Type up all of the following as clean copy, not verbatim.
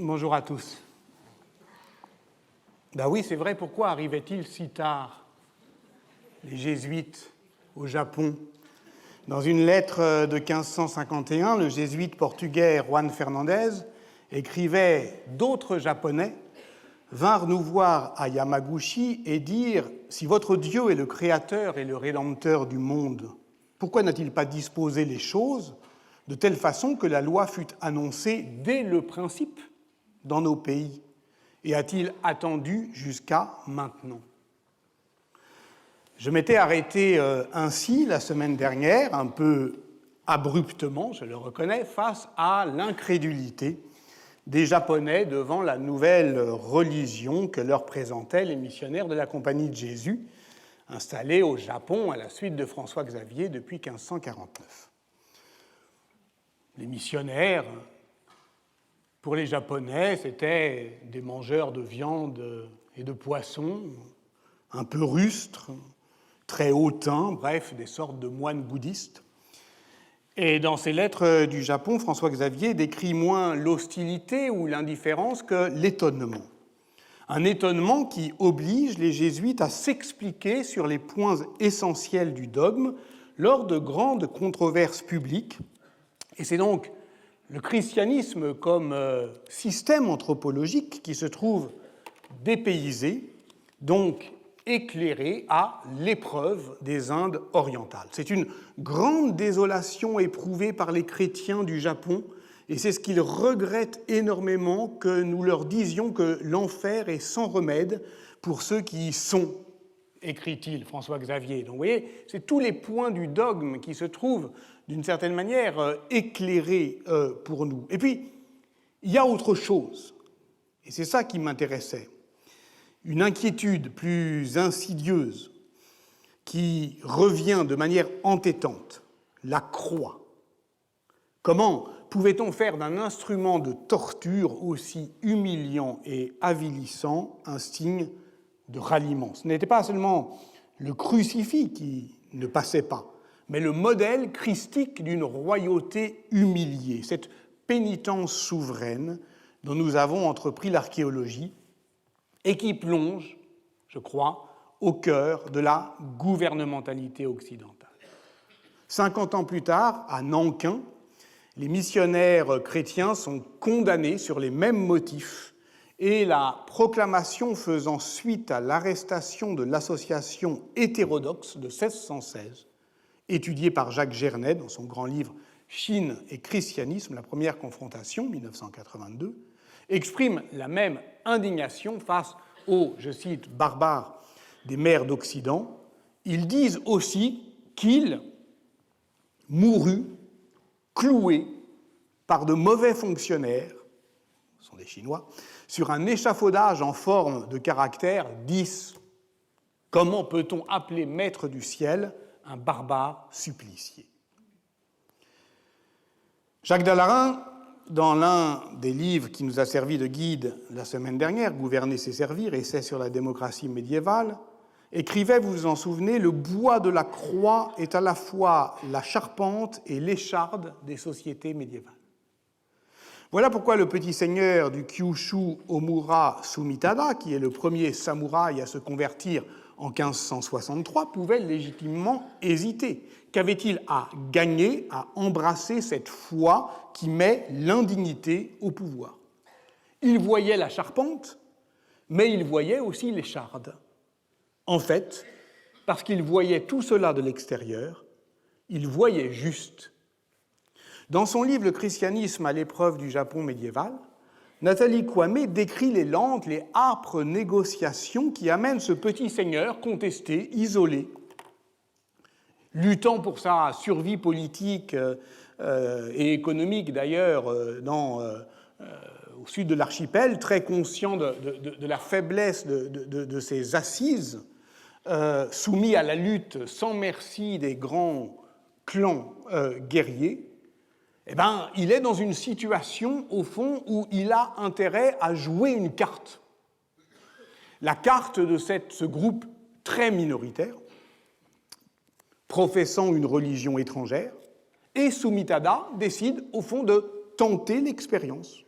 Bonjour à tous. Ben oui, c'est vrai, pourquoi arrivait-il si tard, les jésuites, au Japon? Dans une lettre de 1551, le jésuite portugais Juan Fernandez écrivait « D'autres Japonais vinrent nous voir à Yamaguchi et dire « Si votre Dieu est le créateur et le rédempteur du monde, pourquoi n'a-t-il pas disposé les choses de telle façon que la loi fût annoncée dès le principe dans nos pays, et a-t-il attendu jusqu'à maintenant ?» Je m'étais arrêté ainsi la semaine dernière, un peu abruptement, je le reconnais, face à l'incrédulité des Japonais devant la nouvelle religion que leur présentaient les missionnaires de la Compagnie de Jésus, installés au Japon à la suite de François Xavier depuis 1549. Les missionnaires, pour les Japonais, c'étaient des mangeurs de viande et de poisson, un peu rustres, très hautains, bref, des sortes de moines bouddhistes. Et dans ses lettres du Japon, François Xavier décrit moins l'hostilité ou l'indifférence que l'étonnement. Un étonnement qui oblige les jésuites à s'expliquer sur les points essentiels du dogme lors de grandes controverses publiques. Et c'est donc le christianisme comme système anthropologique qui se trouve dépaysé, donc éclairé à l'épreuve des Indes orientales. C'est une grande désolation éprouvée par les chrétiens du Japon, et c'est ce qu'ils regrettent énormément que nous leur disions que l'enfer est sans remède pour ceux qui y sont, écrit-il, François Xavier. Donc vous voyez, c'est tous les points du dogme qui se trouvent d'une certaine manière éclairés pour nous. Et puis, il y a autre chose, et c'est ça qui m'intéressait. Une inquiétude plus insidieuse qui revient de manière entêtante, la croix. Comment pouvait-on faire d'un instrument de torture aussi humiliant et avilissant un signe de ralliement? Ce n'était pas seulement le crucifix qui ne passait pas, mais le modèle christique d'une royauté humiliée, cette pénitence souveraine dont nous avons entrepris l'archéologie, et qui plonge, je crois, au cœur de la gouvernementalité occidentale. 50 ans plus tard, à Nankin, les missionnaires chrétiens sont condamnés sur les mêmes motifs et la proclamation faisant suite à l'arrestation de l'association hétérodoxe de 1616, étudiée par Jacques Gernet dans son grand livre « Chine et christianisme, la première confrontation » 1982, exprime la même indignation face aux, je cite, barbares des mers d'Occident. Ils disent aussi qu'il mourut cloué par de mauvais fonctionnaires, ce sont des Chinois, sur un échafaudage en forme de caractère 10. Comment peut-on appeler maître du ciel un barbare supplicié? Jacques Dallarin, dans l'un des livres qui nous a servi de guide la semaine dernière, « Gouverner, c'est servir », essai sur la démocratie médiévale, écrivait, vous vous en souvenez, « Le bois de la croix est à la fois la charpente et l'écharde des sociétés médiévales ». Voilà pourquoi le petit seigneur du Kyushu, Omura Sumitada, qui est le premier samouraï à se convertir en 1563, pouvait légitimement hésiter. Qu'avait-il à gagner, à embrasser cette foi qui met l'indignité au pouvoir? Il voyait la charpente, mais il voyait aussi l'écharde. En fait, parce qu'il voyait tout cela de l'extérieur, il voyait juste. Dans son livre « Le christianisme à l'épreuve du Japon médiéval », Nathalie Kwame décrit les lentes, les âpres négociations qui amènent ce petit seigneur contesté, isolé, luttant pour sa survie politique et économique d'ailleurs au sud de l'archipel, très conscient de la faiblesse de ses assises, soumis à la lutte sans merci des grands clans guerriers. Eh bien, il est dans une situation, au fond, où il a intérêt à jouer une carte. La carte de ce groupe très minoritaire, professant une religion étrangère, et Sumitada décide, au fond, de tenter l'expérience.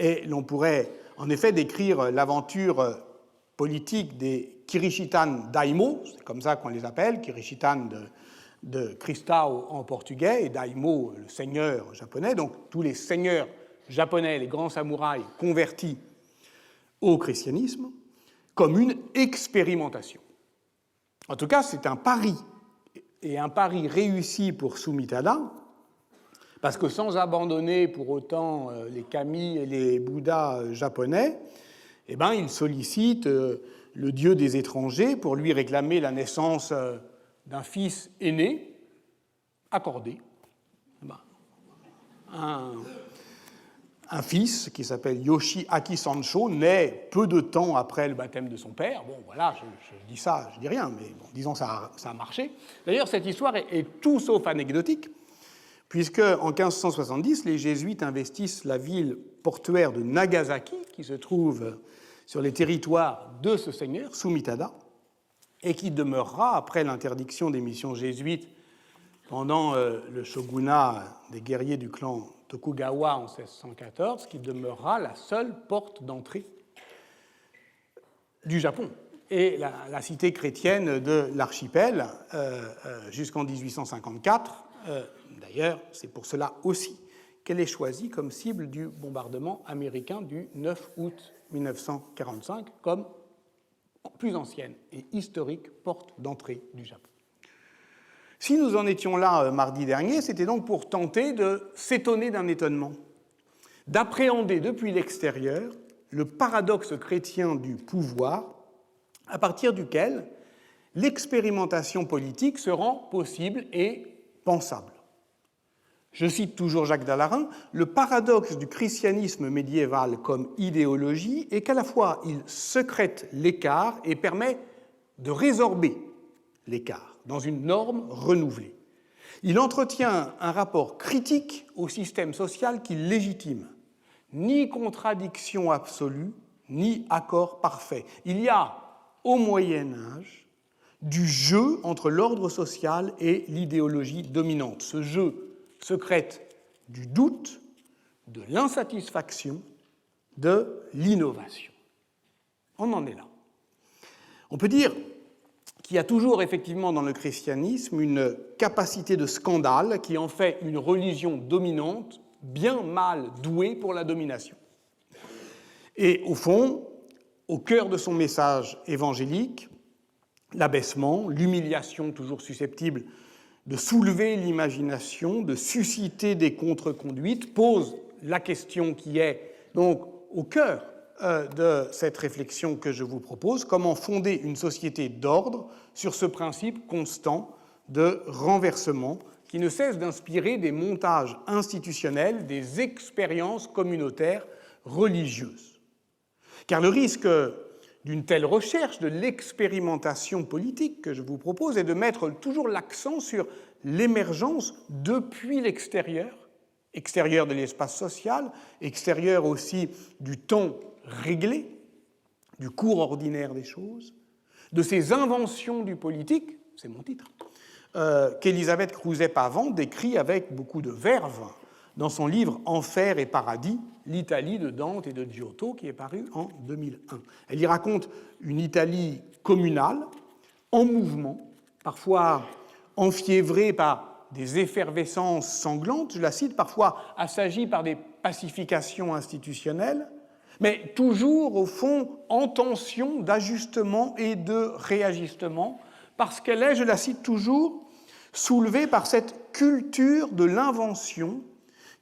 Et l'on pourrait en effet décrire l'aventure politique des Kirishitan Daimo, c'est comme ça qu'on les appelle, Kirishitan de Cristão en portugais, et Daimo, le seigneur japonais, donc tous les seigneurs japonais, les grands samouraïs convertis au christianisme, comme une expérimentation. En tout cas, c'est un pari, et un pari réussi pour Sumitada, parce que sans abandonner pour autant les kami et les bouddhas japonais, eh ben, il sollicite le dieu des étrangers pour lui réclamer la naissance d'un fils aîné, accordé. Un fils qui s'appelle Yoshiaki Sancho naît peu de temps après le baptême de son père. Bon, voilà, je dis ça, je dis rien, mais bon, disons ça a marché. D'ailleurs, cette histoire est tout sauf anecdotique, puisque en 1570, les jésuites investissent la ville portuaire de Nagasaki, qui se trouve sur les territoires de ce seigneur, Sumitada, et qui demeurera, après l'interdiction des missions jésuites pendant le shogunat des guerriers du clan Tokugawa en 1614, qui demeurera la seule porte d'entrée du Japon et la cité chrétienne de l'archipel jusqu'en 1854. D'ailleurs, c'est pour cela aussi qu'elle est choisie comme cible du bombardement américain du 9 août 1945 comme plus ancienne et historique porte d'entrée du Japon. Si nous en étions là mardi dernier, c'était donc pour tenter de s'étonner d'un étonnement, d'appréhender depuis l'extérieur le paradoxe chrétien du pouvoir à partir duquel l'expérimentation politique se rend possible et pensable. Je cite toujours Jacques Dallarin, « Le paradoxe du christianisme médiéval comme idéologie est qu'à la fois il secrète l'écart et permet de résorber l'écart dans une norme renouvelée. Il entretient un rapport critique au système social qu'il légitime. Ni contradiction absolue, ni accord parfait. Il y a, au Moyen-Âge, du jeu entre l'ordre social et l'idéologie dominante. Ce jeu secrète du doute, de l'insatisfaction, de l'innovation. On en est là. On peut dire qu'il y a toujours effectivement dans le christianisme une capacité de scandale qui en fait une religion dominante bien mal douée pour la domination. Et au fond, au cœur de son message évangélique, l'abaissement, l'humiliation toujours susceptible de soulever l'imagination, de susciter des contre-conduites, pose la question qui est donc au cœur de cette réflexion que je vous propose, comment fonder une société d'ordre sur ce principe constant de renversement qui ne cesse d'inspirer des montages institutionnels, des expériences communautaires religieuses. Car le risque d'une telle recherche de l'expérimentation politique que je vous propose est de mettre toujours l'accent sur l'émergence depuis l'extérieur, extérieur de l'espace social, extérieur aussi du temps réglé, du cours ordinaire des choses, de ces inventions du politique, c'est mon titre, qu'Elisabeth Crouzet-Pavant décrit avec beaucoup de verve dans son livre « Enfer et paradis, l'Italie de Dante et de Giotto » qui est paru en 2001. Elle y raconte une Italie communale, en mouvement, parfois enfiévrée par des effervescences sanglantes, je la cite, parfois assagie par des pacifications institutionnelles, mais toujours, au fond, en tension d'ajustement et de réajustement, parce qu'elle est, je la cite toujours, soulevée par cette culture de l'invention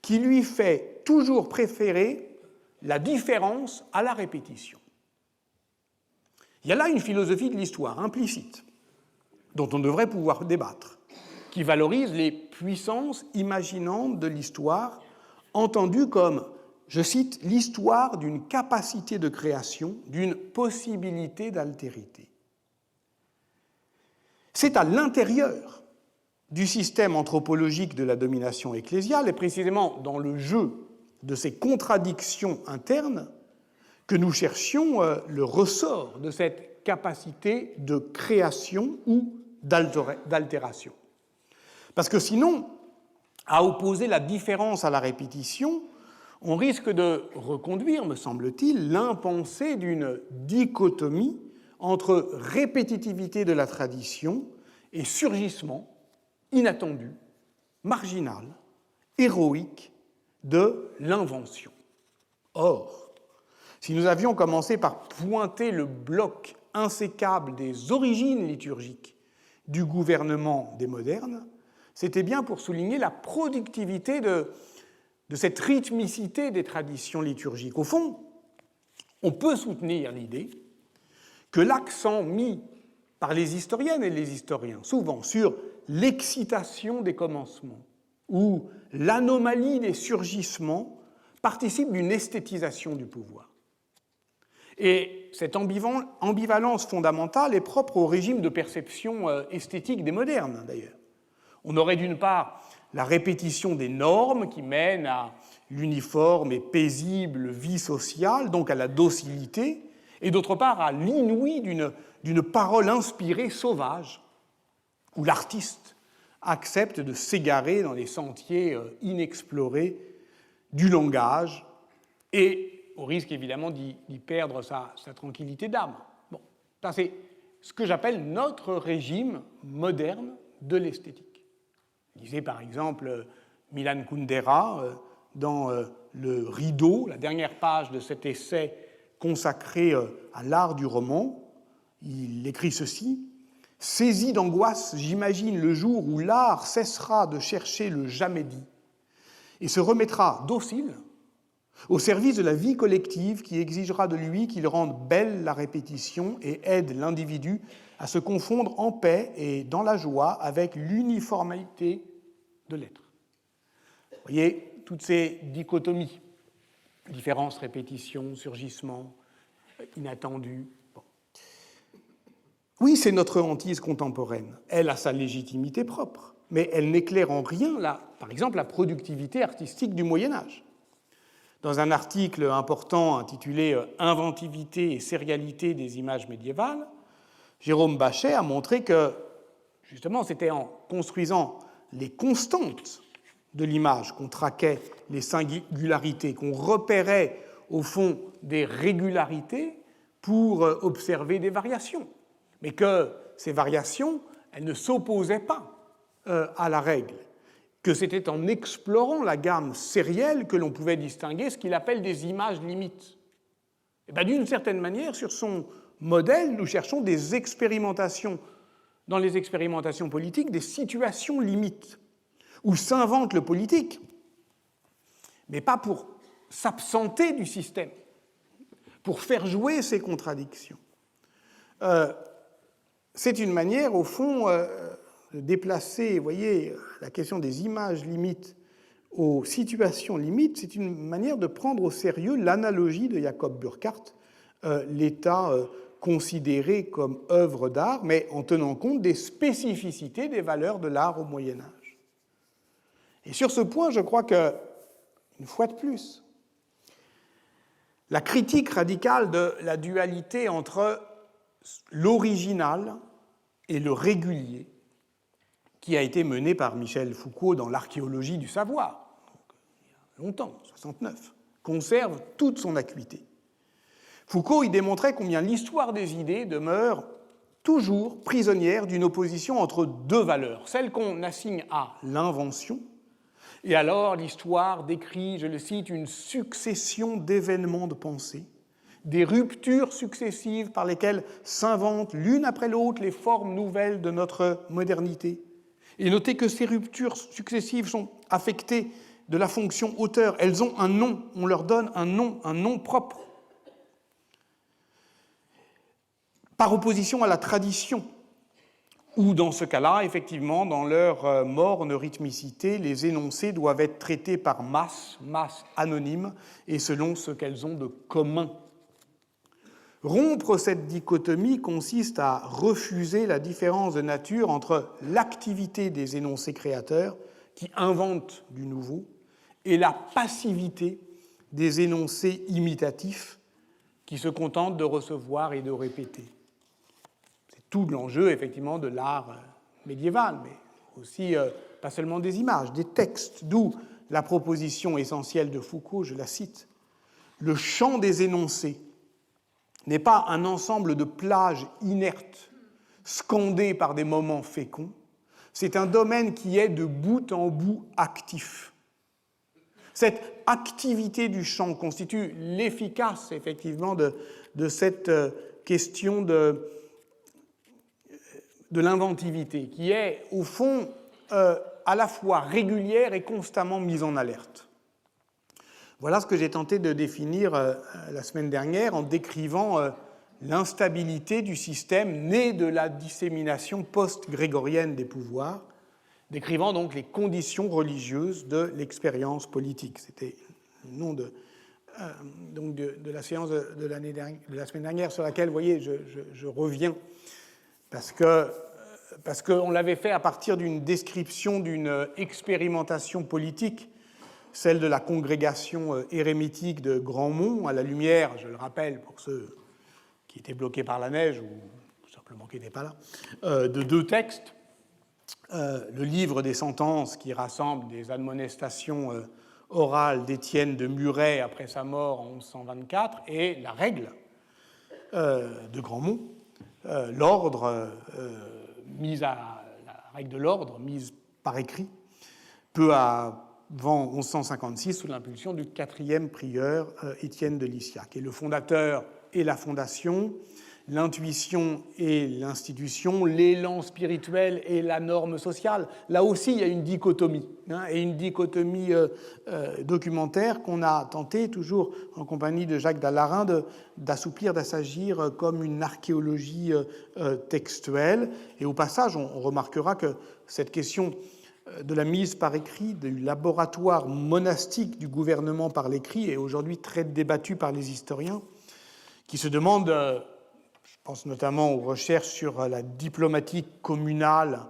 qui lui fait toujours préférer la différence à la répétition. Il y a là une philosophie de l'histoire implicite, dont on devrait pouvoir débattre, qui valorise les puissances imaginantes de l'histoire, entendues comme, je cite, l'histoire d'une capacité de création, d'une possibilité d'altérité. C'est à l'intérieur du système anthropologique de la domination ecclésiale, et précisément dans le jeu de ces contradictions internes, que nous cherchions le ressort de cette capacité de création ou d'altération. Parce que sinon, à opposer la différence à la répétition, on risque de reconduire, me semble-t-il, l'impensé d'une dichotomie entre répétitivité de la tradition et surgissement inattendu, marginal, héroïque de l'invention. Or, si nous avions commencé par pointer le bloc insécable des origines liturgiques du gouvernement des modernes, c'était bien pour souligner la productivité de cette rythmicité des traditions liturgiques. Au fond, on peut soutenir l'idée que l'accent mis par les historiennes et les historiens, souvent sur l'excitation des commencements ou l'anomalie des surgissements, participe d'une esthétisation du pouvoir. Et cette ambivalence fondamentale est propre au régime de perception esthétique des modernes, d'ailleurs. On aurait d'une part la répétition des normes qui mènent à l'uniforme et paisible vie sociale, donc à la docilité, et d'autre part à l'inouï d'une parole inspirée sauvage, où l'artiste accepte de s'égarer dans les sentiers inexplorés du langage et au risque évidemment d'y perdre sa tranquillité d'âme. Bon, ça c'est ce que j'appelle notre régime moderne de l'esthétique. Lisez par exemple Milan Kundera dans Le Rideau, la dernière page de cet essai consacré à l'art du roman. Il écrit ceci: « Saisi d'angoisse, j'imagine le jour où l'art cessera de chercher le jamais dit et se remettra docile au service de la vie collective qui exigera de lui qu'il rende belle la répétition et aide l'individu à se confondre en paix et dans la joie avec l'uniformité de l'être. » Vous voyez, toutes ces dichotomies, différence, répétition, surgissement, inattendu. Bon. Oui, c'est notre hantise contemporaine. Elle a sa légitimité propre, mais elle n'éclaire en rien, par exemple, la productivité artistique du Moyen-Âge. Dans un article important intitulé « Inventivité et sérialité des images médiévales », Jérôme Bachet a montré que, justement, c'était en construisant les constantes de l'image qu'on traquait les singularités, qu'on repérait, au fond, des régularités pour observer des variations. Mais que ces variations, elles ne s'opposaient pas à la règle, que c'était en explorant la gamme sérielle que l'on pouvait distinguer ce qu'il appelle des images limites. Et bien, d'une certaine manière, sur son modèle, nous cherchons des expérimentations, dans les expérimentations politiques, des situations limites, où s'invente le politique, mais pas pour s'absenter du système, pour faire jouer ces contradictions. C'est une manière, au fond, de déplacer, vous voyez, la question des images limites aux situations limites, c'est une manière de prendre au sérieux l'analogie de Jacob Burckhardt, l'état considéré comme œuvre d'art, mais en tenant compte des spécificités des valeurs de l'art au Moyen-Âge. Et sur ce point, je crois que, une fois de plus, la critique radicale de la dualité entre l'original et le régulier, qui a été menée par Michel Foucault dans l'Archéologie du savoir, il y a longtemps, 69, conserve toute son acuité. Foucault y démontrait combien l'histoire des idées demeure toujours prisonnière d'une opposition entre deux valeurs, celle qu'on assigne à l'invention, et alors l'histoire décrit, je le cite, une succession d'événements de pensée, des ruptures successives par lesquelles s'inventent l'une après l'autre les formes nouvelles de notre modernité. Et notez que ces ruptures successives sont affectées de la fonction auteur. Elles ont un nom, on leur donne un nom propre. Par opposition à la tradition, où dans ce cas-là, effectivement, dans leur morne rythmicité, les énoncés doivent être traités par masse anonyme, et selon ce qu'elles ont de commun. Rompre cette dichotomie consiste à refuser la différence de nature entre l'activité des énoncés créateurs, qui inventent du nouveau, et la passivité des énoncés imitatifs, qui se contentent de recevoir et de répéter. C'est tout l'enjeu, effectivement, de l'art médiéval, mais aussi pas seulement des images, des textes, d'où la proposition essentielle de Foucault, je la cite, « Le champ des énoncés n'est pas un ensemble de plages inertes, scandées par des moments féconds, c'est un domaine qui est de bout en bout actif. » Cette activité du champ constitue l'efficace, effectivement, de cette question de l'inventivité, qui est, au fond, à la fois régulière et constamment mise en alerte. Voilà ce que j'ai tenté de définir la semaine dernière en décrivant l'instabilité du système né de la dissémination post-grégorienne des pouvoirs, décrivant donc les conditions religieuses de l'expérience politique. C'était le nom de la séance de la semaine dernière, sur laquelle, vous voyez, je reviens, parce qu'on l'avait fait à partir d'une description d'une expérimentation politique, celle de la congrégation érémitique de Grandmont, à la lumière, je le rappelle pour ceux qui étaient bloqués par la neige ou simplement qui n'étaient pas là, de deux textes. Le livre des sentences qui rassemble des admonestations orales d'Étienne de Muret après sa mort en 1124 et la règle de Grandmont, l'ordre la règle de l'ordre mise par écrit peu avant 1156 sous l'impulsion du quatrième prieur Étienne de Lysiaque. Et le fondateur et la fondation, l'intuition et l'institution, l'élan spirituel et la norme sociale. Là aussi, il y a une dichotomie, et une dichotomie documentaire qu'on a tenté, toujours en compagnie de Jacques Dallarin, d'assouplir, d'assagir comme une archéologie textuelle. Et au passage, on remarquera que cette question de la mise par écrit, du laboratoire monastique du gouvernement par l'écrit est aujourd'hui très débattue par les historiens, qui se demandent... Je pense notamment aux recherches sur la diplomatie communale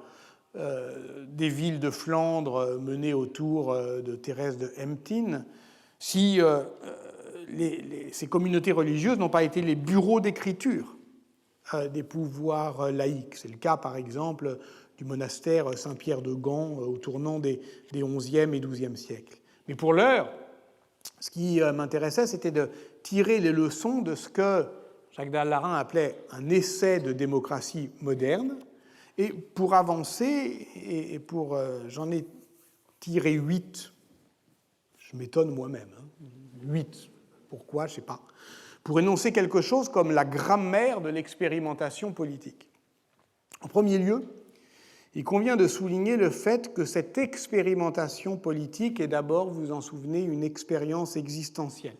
des villes de Flandre menées autour de Thérèse de Hemptin, si ces communautés religieuses n'ont pas été les bureaux d'écriture des pouvoirs laïcs. C'est le cas, par exemple, du monastère Saint-Pierre de Gand au tournant des XIe et XIIe siècles. Mais pour l'heure, ce qui m'intéressait, c'était de tirer les leçons de ce que Jacques Dallarin appelait un essai de démocratie moderne. Et pour avancer, j'en ai tiré 8, je m'étonne moi-même, 8, pourquoi, je ne sais pas, pour énoncer quelque chose comme la grammaire de l'expérimentation politique. En premier lieu, il convient de souligner le fait que cette expérimentation politique est d'abord, vous en souvenez, une expérience existentielle,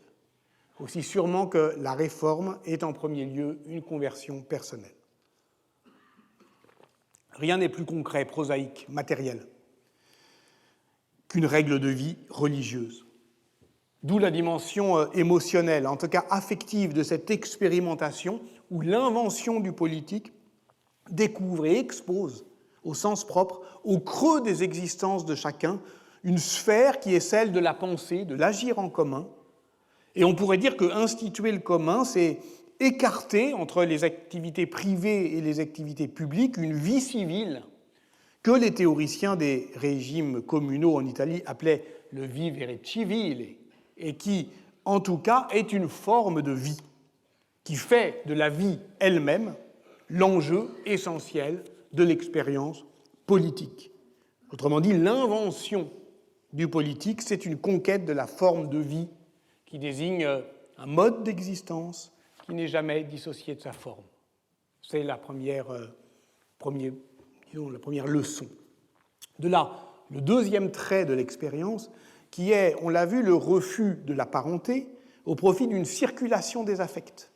aussi sûrement que la réforme est en premier lieu une conversion personnelle. Rien n'est plus concret, prosaïque, matériel qu'une règle de vie religieuse. D'où la dimension émotionnelle, en tout cas affective, de cette expérimentation où l'invention du politique découvre et expose, au sens propre, au creux des existences de chacun, une sphère qui est celle de la pensée, de l'agir en commun. Et on pourrait dire que instituer le commun, c'est écarter entre les activités privées et les activités publiques une vie civile que les théoriciens des régimes communaux en Italie appelaient le vivere civile, et qui, en tout cas, est une forme de vie qui fait de la vie elle-même l'enjeu essentiel de l'expérience politique. Autrement dit, l'invention du politique, c'est une conquête de la forme de vie qui désigne un mode d'existence qui n'est jamais dissocié de sa forme. C'est la première leçon. De là, le deuxième trait de l'expérience, qui est, on l'a vu, le refus de la parenté au profit d'une circulation des affects.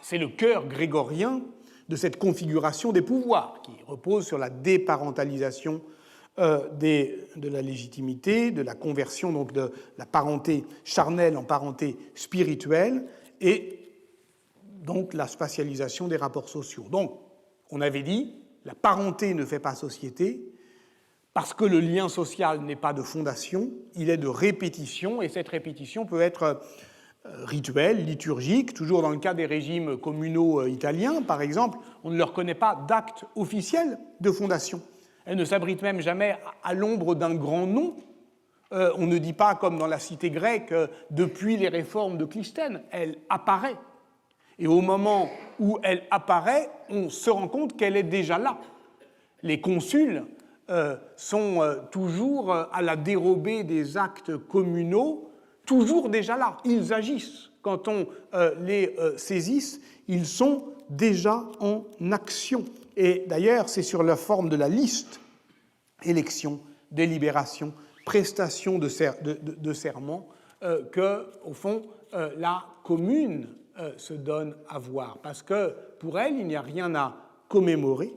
C'est le cœur grégorien de cette configuration des pouvoirs, qui repose sur la déparentalisation de la légitimité, de la conversion donc de la parenté charnelle en parenté spirituelle, et donc la spatialisation des rapports sociaux. Donc, on avait dit, la parenté ne fait pas société, parce que le lien social n'est pas de fondation, il est de répétition, et cette répétition peut être rituelle, liturgique. Toujours dans le cas des régimes communaux italiens, par exemple, on ne leur connaît pas d'acte officiel de fondation. Elles ne s'abritent même jamais à l'ombre d'un grand nom On ne dit pas, comme dans la cité grecque, depuis les réformes de Clisthène, elle apparaît. Et au moment où elle apparaît, on se rend compte qu'elle est déjà là. Les consuls sont toujours à la dérobée des actes communaux, toujours déjà là. Ils agissent. Quand on les saisisse, ils sont déjà en action. Et d'ailleurs, c'est sur la forme de la liste, élection, délibération, prestation de serment, que, au fond, la commune se donne à voir. Parce que pour elle, il n'y a rien à commémorer,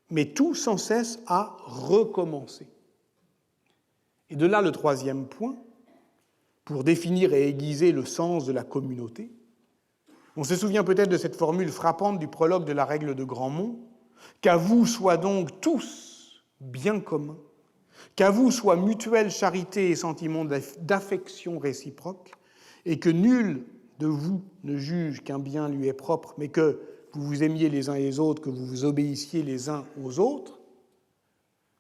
mais tout sans cesse à recommencer. Et de là le troisième point, pour définir et aiguiser le sens de la communauté. On se souvient peut-être de cette formule frappante du prologue de la règle de Grandmont, « Qu'à vous soient donc tous bien communs, qu'à vous soient mutuelle charité et sentiment d'affection réciproque, et que nul de vous ne juge qu'un bien lui est propre, mais que vous vous aimiez les uns les autres, que vous vous obéissiez les uns aux autres. »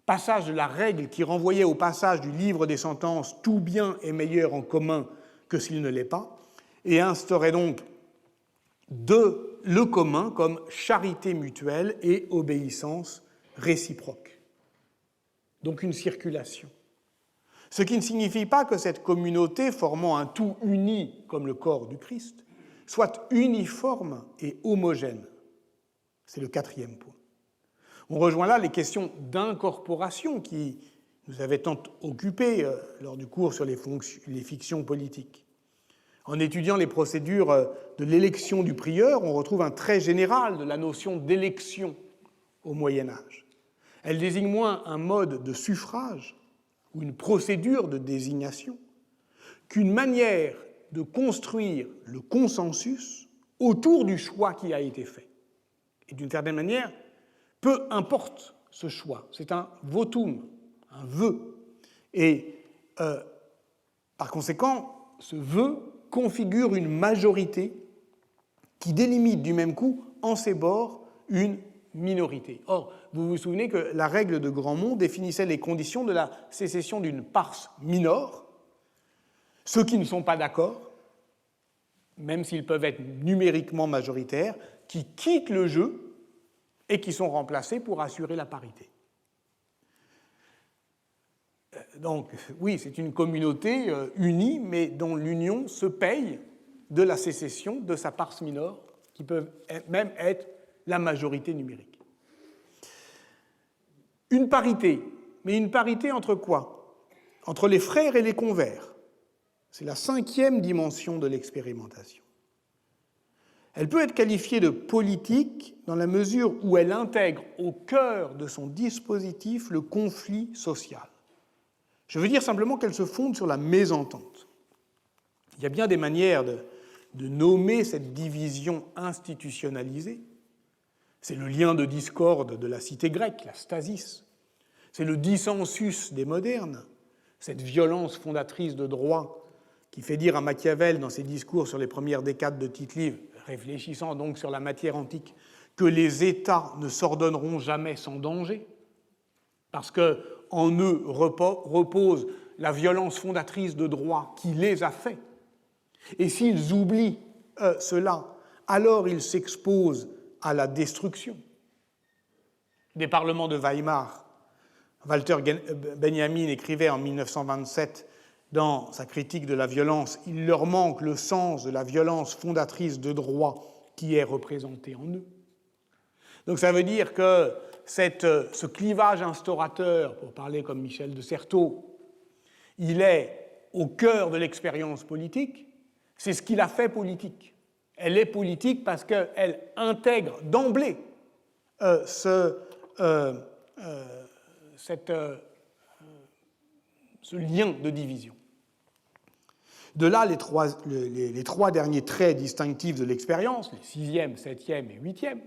Passage de la règle qui renvoyait au passage du livre des sentences « Tout bien est meilleur en commun que s'il ne l'est pas », et instaurait donc le commun comme charité mutuelle et obéissance réciproque. Donc une circulation. Ce qui ne signifie pas que cette communauté, formant un tout uni comme le corps du Christ, soit uniforme et homogène. C'est le quatrième point. On rejoint là les questions d'incorporation qui nous avaient tant occupés lors du cours sur les fictions politiques. En étudiant les procédures de l'élection du prieur, on retrouve un trait général de la notion d'élection au Moyen Âge. Elle désigne moins un mode de suffrage ou une procédure de désignation qu'une manière de construire le consensus autour du choix qui a été fait. Et d'une certaine manière, peu importe ce choix, c'est un votum, un vœu. Et par conséquent, ce vœu configure une majorité qui délimite du même coup, en ses bords, une minorité. Or, vous vous souvenez que la règle de Grandmont définissait les conditions de la sécession d'une pars minor. Ceux qui ne sont pas d'accord, même s'ils peuvent être numériquement majoritaires, qui quittent le jeu et qui sont remplacés pour assurer la parité. Donc, oui, c'est une communauté unie, mais dont l'union se paye de la sécession de sa pars minor, qui peut même être la majorité numérique. Une parité, mais une parité entre quoi? Entre les frères et les convers. C'est la cinquième dimension de l'expérimentation. Elle peut être qualifiée de politique dans la mesure où elle intègre au cœur de son dispositif le conflit social. Je veux dire simplement qu'elle se fonde sur la mésentente. Il y a bien des manières de nommer cette division institutionnalisée. C'est le lien de discorde de la cité grecque, la stasis. C'est le dissensus des modernes, cette violence fondatrice de droit qui fait dire à Machiavel dans ses discours sur les premières décades de Tite-Live, réfléchissant donc sur la matière antique, que les États ne s'ordonneront jamais sans danger, parce qu'en eux repose la violence fondatrice de droit qui les a faits. Et s'ils oublient cela, alors ils s'exposent à la destruction. Des parlements de Weimar, Walter Benjamin écrivait en 1927 dans sa critique de la violence, « Il leur manque le sens de la violence fondatrice de droit qui est représentée en eux ». Donc ça veut dire que ce clivage instaurateur, pour parler comme Michel de Certeau, il est au cœur de l'expérience politique, c'est ce qui la fait politique. Elle est politique parce qu'elle intègre d'emblée ce lien de division. De là, les trois derniers traits distinctifs de l'expérience, les 6e, 7e et 8e,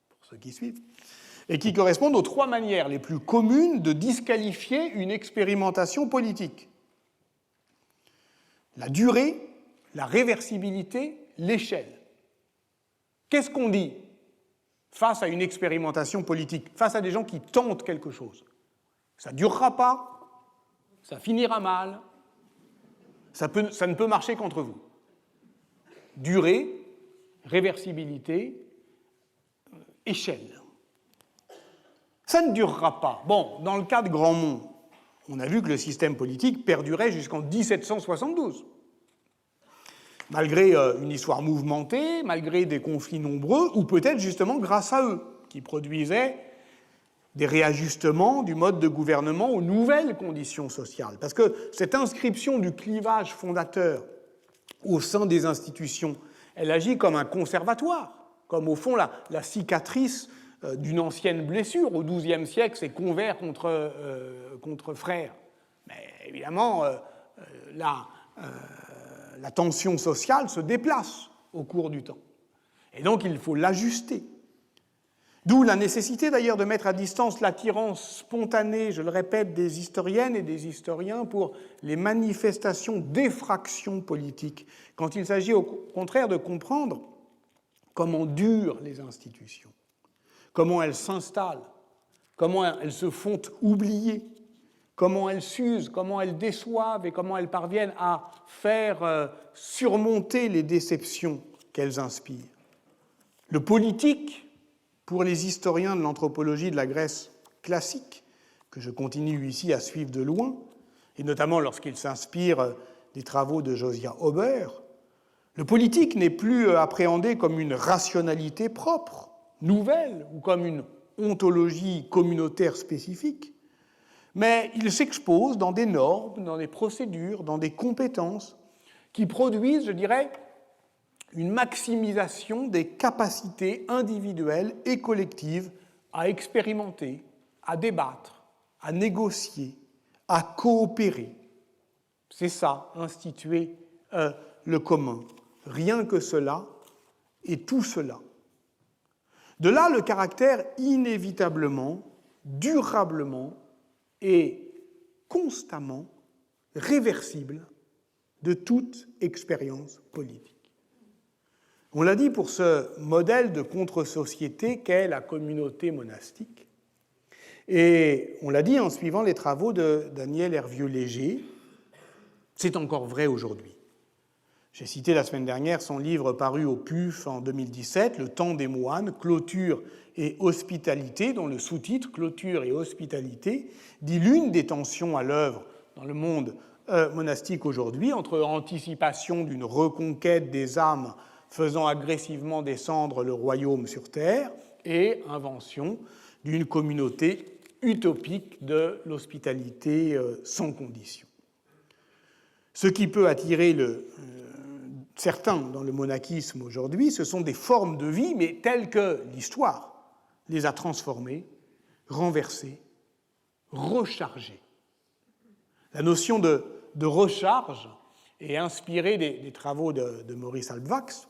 pour ceux qui suivent, et qui correspondent aux trois manières les plus communes de disqualifier une expérimentation politique. La durée, la réversibilité, l'échelle. Qu'est-ce qu'on dit face à une expérimentation politique, face à des gens qui tentent quelque chose? Ça ne durera pas, ça finira mal, ça ne peut marcher contre vous. Durée, réversibilité, échelle. Ça ne durera pas. Bon, dans le cas de Grandmont, on a vu que le système politique perdurait jusqu'en 1772. Malgré une histoire mouvementée, malgré des conflits nombreux, ou peut-être justement grâce à eux, qui produisaient des réajustements du mode de gouvernement aux nouvelles conditions sociales. Parce que cette inscription du clivage fondateur au sein des institutions, elle agit comme un conservatoire, comme au fond la cicatrice d'une ancienne blessure. Au XIIe siècle, c'est convers contre frères. Mais évidemment, la tension sociale se déplace au cours du temps. Et donc, il faut l'ajuster. D'où la nécessité d'ailleurs de mettre à distance l'attirance spontanée, je le répète, des historiennes et des historiens pour les manifestations d'effraction politique, quand il s'agit au contraire de comprendre comment durent les institutions, comment elles s'installent, comment elles se font oublier, comment elles s'usent, comment elles déçoivent et comment elles parviennent à faire surmonter les déceptions qu'elles inspirent. Le politique, pour les historiens de l'anthropologie de la Grèce classique, que je continue ici à suivre de loin, et notamment lorsqu'ils s'inspirent des travaux de Josiah Huber, le politique n'est plus appréhendé comme une rationalité propre, nouvelle, ou comme une ontologie communautaire spécifique, mais il s'expose dans des normes, dans des procédures, dans des compétences qui produisent, je dirais, une maximisation des capacités individuelles et collectives à expérimenter, à débattre, à négocier, à coopérer. C'est ça, instituer le commun. Rien que cela et tout cela. De là le caractère inévitablement, durablement et constamment réversible de toute expérience politique. On l'a dit pour ce modèle de contre-société qu'est la communauté monastique. Et on l'a dit en suivant les travaux de Daniel Hervieux-Léger, c'est encore vrai aujourd'hui. J'ai cité la semaine dernière son livre paru au PUF en 2017, Le temps des moines, clôture et hospitalité, dont le sous-titre, Clôture et hospitalité, dit l'une des tensions à l'œuvre dans le monde monastique aujourd'hui, entre anticipation d'une reconquête des âmes faisant agressivement descendre le royaume sur terre, et invention d'une communauté utopique de l'hospitalité sans condition. Ce qui peut attirer certains dans le monachisme aujourd'hui, ce sont des formes de vie, mais telles que l'histoire les a transformées, renversées, rechargées. La notion de recharge est inspirée des travaux de Maurice Halbwachs,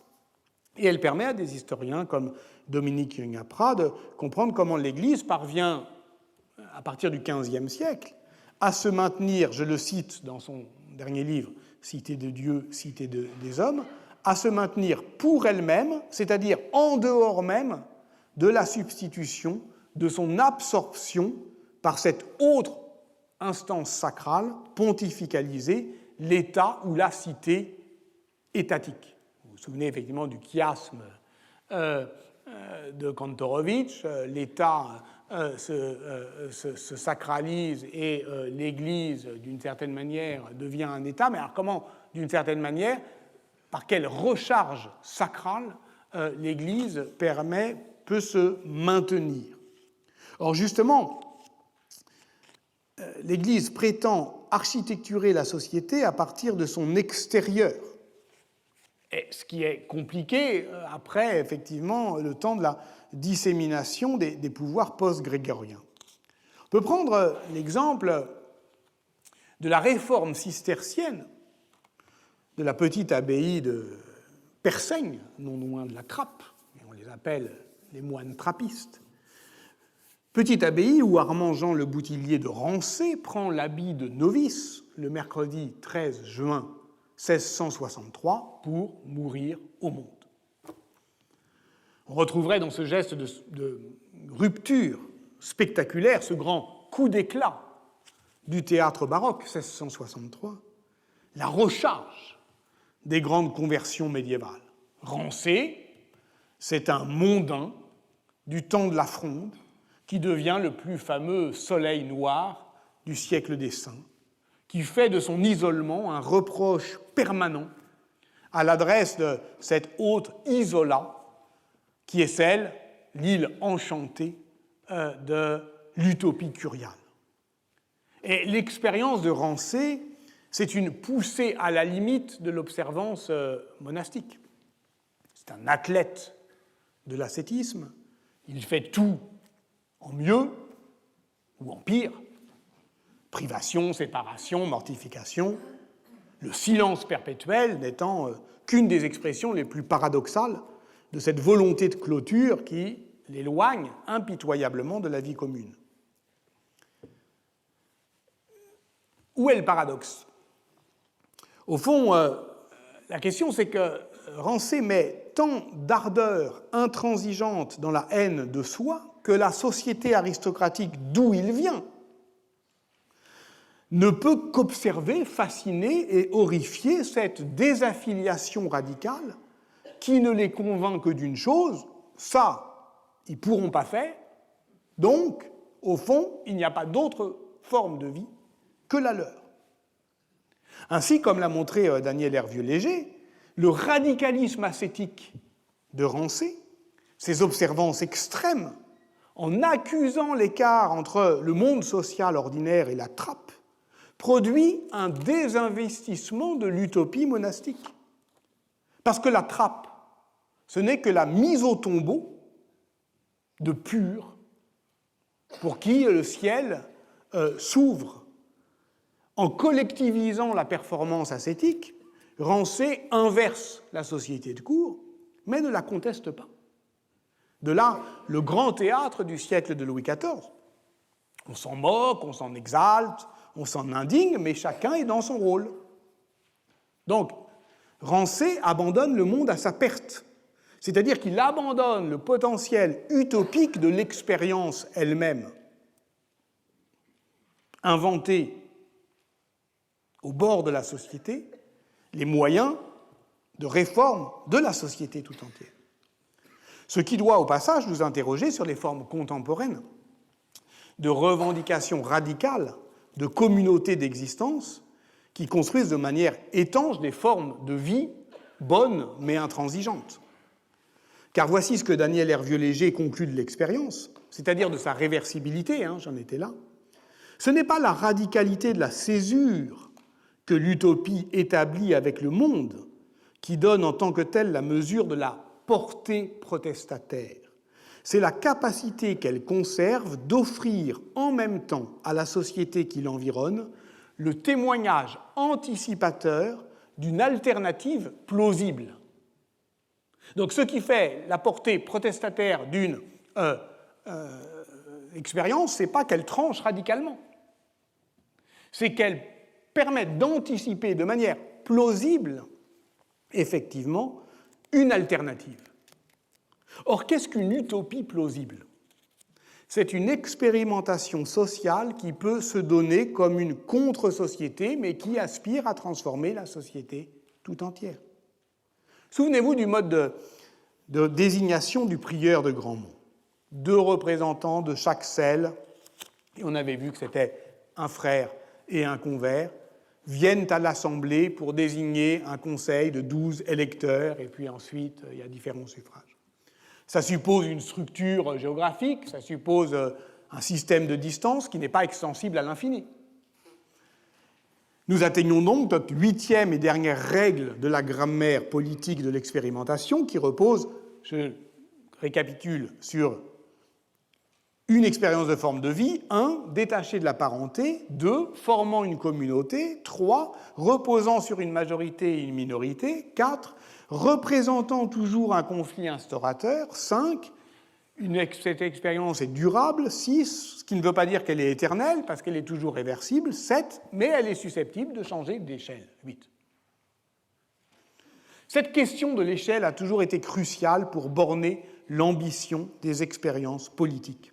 et elle permet à des historiens comme Dominique Young-Apra de comprendre comment l'Église parvient, à partir du XVe siècle, à se maintenir, je le cite dans son dernier livre, Cité de Dieu, Cité des hommes, à se maintenir pour elle-même, c'est-à-dire en dehors même de la substitution, de son absorption par cette autre instance sacrale, pontificalisée, l'État ou la cité étatique. Vous vous souvenez effectivement du chiasme de Kantorowicz, l'État se sacralise et l'Église, d'une certaine manière, devient un État. Mais alors comment, d'une certaine manière, par quelle recharge sacrale l'Église peut se maintenir? Or, justement, l'Église prétend architecturer la société à partir de son extérieur. Et ce qui est compliqué après, effectivement, le temps de la dissémination des pouvoirs post-grégoriens. On peut prendre l'exemple de la réforme cistercienne de la petite abbaye de Persaigne, non loin de la Trappe, et on les appelle les moines trappistes. Petite abbaye où Armand-Jean le Boutillier de Rancé prend l'habit de novice le mercredi 13 juin 1663 pour mourir au monde. On retrouverait dans ce geste de rupture spectaculaire ce grand coup d'éclat du théâtre baroque, 1663, la recharge des grandes conversions médiévales. Rancé, c'est un mondain du temps de la Fronde qui devient le plus fameux soleil noir du siècle des Saints, qui fait de son isolement un reproche permanent à l'adresse de cette autre Isola, qui est celle, l'île enchantée de l'utopie curiale. Et l'expérience de Rancé, c'est une poussée à la limite de l'observance monastique. C'est un athlète de l'ascétisme, il fait tout en mieux ou en pire, privation, séparation, mortification, le silence perpétuel n'étant qu'une des expressions les plus paradoxales de cette volonté de clôture qui l'éloigne impitoyablement de la vie commune. Où est le paradoxe? Au fond, la question c'est que Rancé met tant d'ardeur intransigeante dans la haine de soi que la société aristocratique d'où il vient ne peut qu'observer, fasciner et horrifier cette désaffiliation radicale qui ne les convainc que d'une chose, ça, ils ne pourront pas faire, donc, au fond, il n'y a pas d'autre forme de vie que la leur. Ainsi, comme l'a montré Daniel Hervieux-Léger, le radicalisme ascétique de Rancé, ses observances extrêmes, en accusant l'écart entre le monde social ordinaire et la trappe, produit un désinvestissement de l'utopie monastique. Parce que la trappe, ce n'est que la mise au tombeau de purs pour qui le ciel s'ouvre. En collectivisant la performance ascétique, Rancé inverse la société de cour, mais ne la conteste pas. De là, le grand théâtre du siècle de Louis XIV. On s'en moque, on s'en exalte, on s'en indigne, mais chacun est dans son rôle. Donc, Rancé abandonne le monde à sa perte, c'est-à-dire qu'il abandonne le potentiel utopique de l'expérience elle-même, inventée au bord de la société, les moyens de réforme de la société tout entière. Ce qui doit, au passage, nous interroger sur les formes contemporaines de revendications radicales de communautés d'existence qui construisent de manière étanche des formes de vie bonnes mais intransigeantes. Car voici ce que Daniel Hervieux-Léger conclut de l'expérience, c'est-à-dire de sa réversibilité, j'en étais là. Ce n'est pas la radicalité de la césure que l'utopie établit avec le monde qui donne en tant que telle la mesure de la portée protestataire. C'est la capacité qu'elle conserve d'offrir en même temps à la société qui l'environne le témoignage anticipateur d'une alternative plausible. Donc ce qui fait la portée protestataire d'une expérience, ce n'est pas qu'elle tranche radicalement, c'est qu'elle permet d'anticiper de manière plausible, effectivement, une alternative. Or, qu'est-ce qu'une utopie plausible? C'est une expérimentation sociale qui peut se donner comme une contre-société, mais qui aspire à transformer la société tout entière. Souvenez-vous du mode de désignation du prieur de Grandmont. 2 représentants de chaque celle, et on avait vu que c'était un frère et un convers, viennent à l'Assemblée pour désigner un conseil de 12 électeurs, et puis ensuite, il y a différents suffrages. Ça suppose une structure géographique, ça suppose un système de distance qui n'est pas extensible à l'infini. Nous atteignons donc notre 8e et dernière règle de la grammaire politique de l'expérimentation qui repose, je récapitule, sur une expérience de forme de vie, 1, détachée de la parenté, 2, formant une communauté, 3, reposant sur une majorité et une minorité, 4, représentant toujours un conflit instaurateur, 5, cette expérience est durable, 6, ce qui ne veut pas dire qu'elle est éternelle, parce qu'elle est toujours réversible, 7, mais elle est susceptible de changer d'échelle, 8. Cette question de l'échelle a toujours été cruciale pour borner l'ambition des expériences politiques.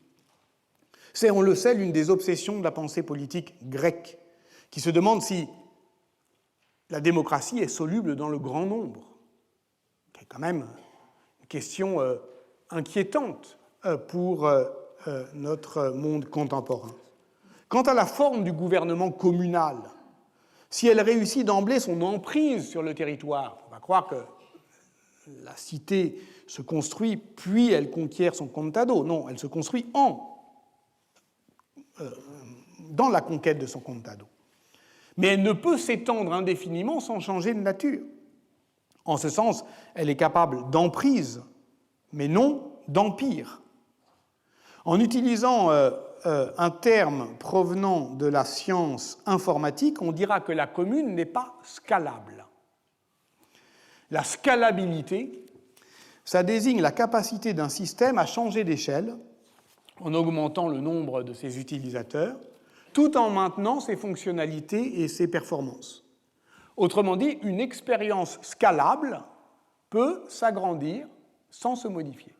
C'est, on le sait, l'une des obsessions de la pensée politique grecque, qui se demande si la démocratie est soluble dans le grand nombre, qui est quand même une question inquiétante pour notre monde contemporain. Quant à la forme du gouvernement communal, si elle réussit d'emblée son emprise sur le territoire, on va croire que la cité se construit, puis elle conquiert son contado. Non, elle se construit dans la conquête de son contado. Mais elle ne peut s'étendre indéfiniment sans changer de nature. En ce sens, elle est capable d'emprise, mais non d'empire. En utilisant un terme provenant de la science informatique, on dira que la commune n'est pas scalable. La scalabilité, ça désigne la capacité d'un système à changer d'échelle en augmentant le nombre de ses utilisateurs, tout en maintenant ses fonctionnalités et ses performances. Autrement dit, une expérience scalable peut s'agrandir sans se modifier.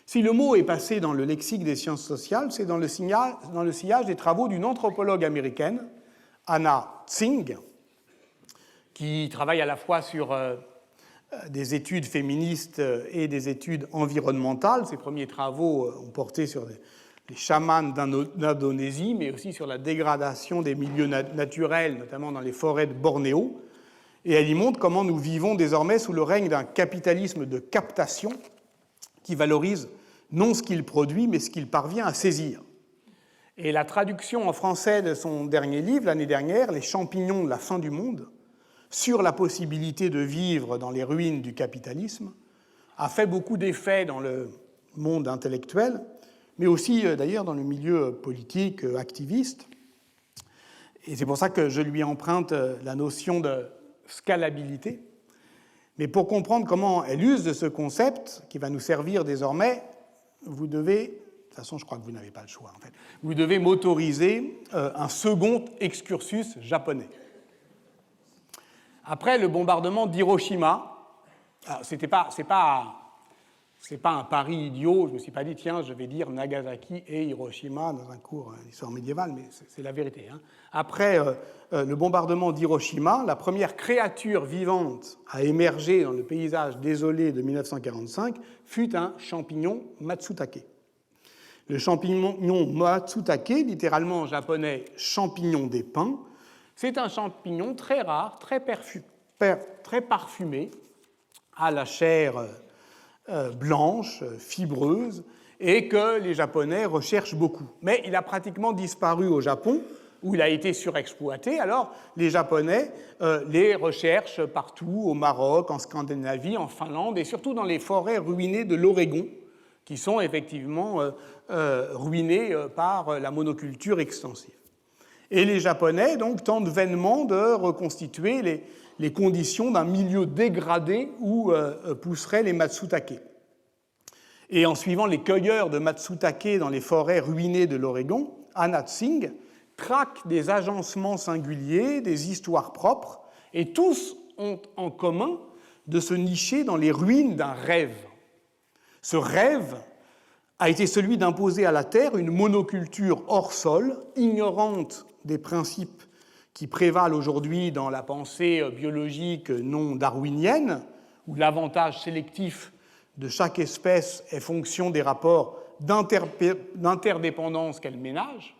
Si le mot est passé dans le lexique des sciences sociales, c'est dans le sillage des travaux d'une anthropologue américaine, Anna Tsing, qui travaille à la fois sur des études féministes et des études environnementales. Ses premiers travaux ont porté sur les chamans d'Indonésie, mais aussi sur la dégradation des milieux naturels, notamment dans les forêts de Bornéo. Et elle y montre comment nous vivons désormais sous le règne d'un capitalisme de captation qui valorise non ce qu'il produit, mais ce qu'il parvient à saisir. Et la traduction en français de son dernier livre, l'année dernière, Les champignons de la fin du monde, sur la possibilité de vivre dans les ruines du capitalisme, a fait beaucoup d'effets dans le monde intellectuel, mais aussi d'ailleurs dans le milieu politique activiste. Et c'est pour ça que je lui emprunte la notion de scalabilité. Mais pour comprendre comment elle use de ce concept, qui va nous servir désormais, vous devez, de toute façon je crois que vous n'avez pas le choix en fait, vous devez m'autoriser un second excursus japonais. Après le bombardement d'Hiroshima, c'est pas un pari idiot, je ne me suis pas dit, tiens, je vais dire Nagasaki et Hiroshima dans un cours d'histoire médiévale, mais c'est la vérité. Hein. Après le bombardement d'Hiroshima, la première créature vivante à émerger dans le paysage désolé de 1945 fut un champignon Matsutake. Le champignon Matsutake, littéralement en japonais champignon des pins, c'est un champignon très rare, très parfumé, à la chair blanche, fibreuse, et que les Japonais recherchent beaucoup. Mais il a pratiquement disparu au Japon, où il a été surexploité. Alors les Japonais les recherchent partout, au Maroc, en Scandinavie, en Finlande, et surtout dans les forêts ruinées de l'Oregon, qui sont effectivement ruinées par la monoculture extensive. Et les Japonais donc tentent vainement de reconstituer les conditions d'un milieu dégradé où pousseraient les Matsutake. Et en suivant les cueilleurs de Matsutake dans les forêts ruinées de l'Oregon, Anna Tsing traque des agencements singuliers, des histoires propres, et tous ont en commun de se nicher dans les ruines d'un rêve. Ce rêve a été celui d'imposer à la Terre une monoculture hors sol, ignorante des principes qui prévalent aujourd'hui dans la pensée biologique non darwinienne, où l'avantage sélectif de chaque espèce est fonction des rapports d'interdépendance qu'elle ménage.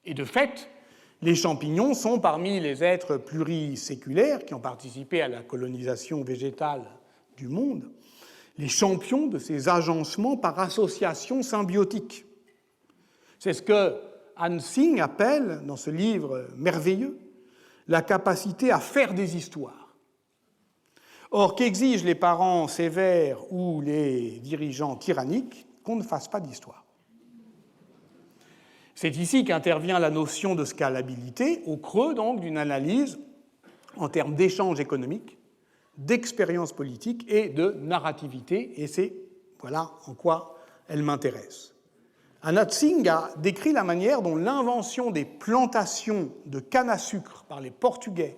Et de fait, les champignons sont parmi les êtres pluriséculaires qui ont participé à la colonisation végétale du monde, les champions de ces agencements par association symbiotique. C'est ce que Anna Tsing appelle, dans ce livre merveilleux, la capacité à faire des histoires. Or, qu'exigent les parents sévères ou les dirigeants tyranniques? Qu'on ne fasse pas d'histoire. C'est ici qu'intervient la notion de scalabilité, au creux donc d'une analyse en termes d'échanges économiques, d'expérience politique et de narrativité, et c'est voilà en quoi elle m'intéresse. Anna Tsing a décrit la manière dont l'invention des plantations de canne à sucre par les Portugais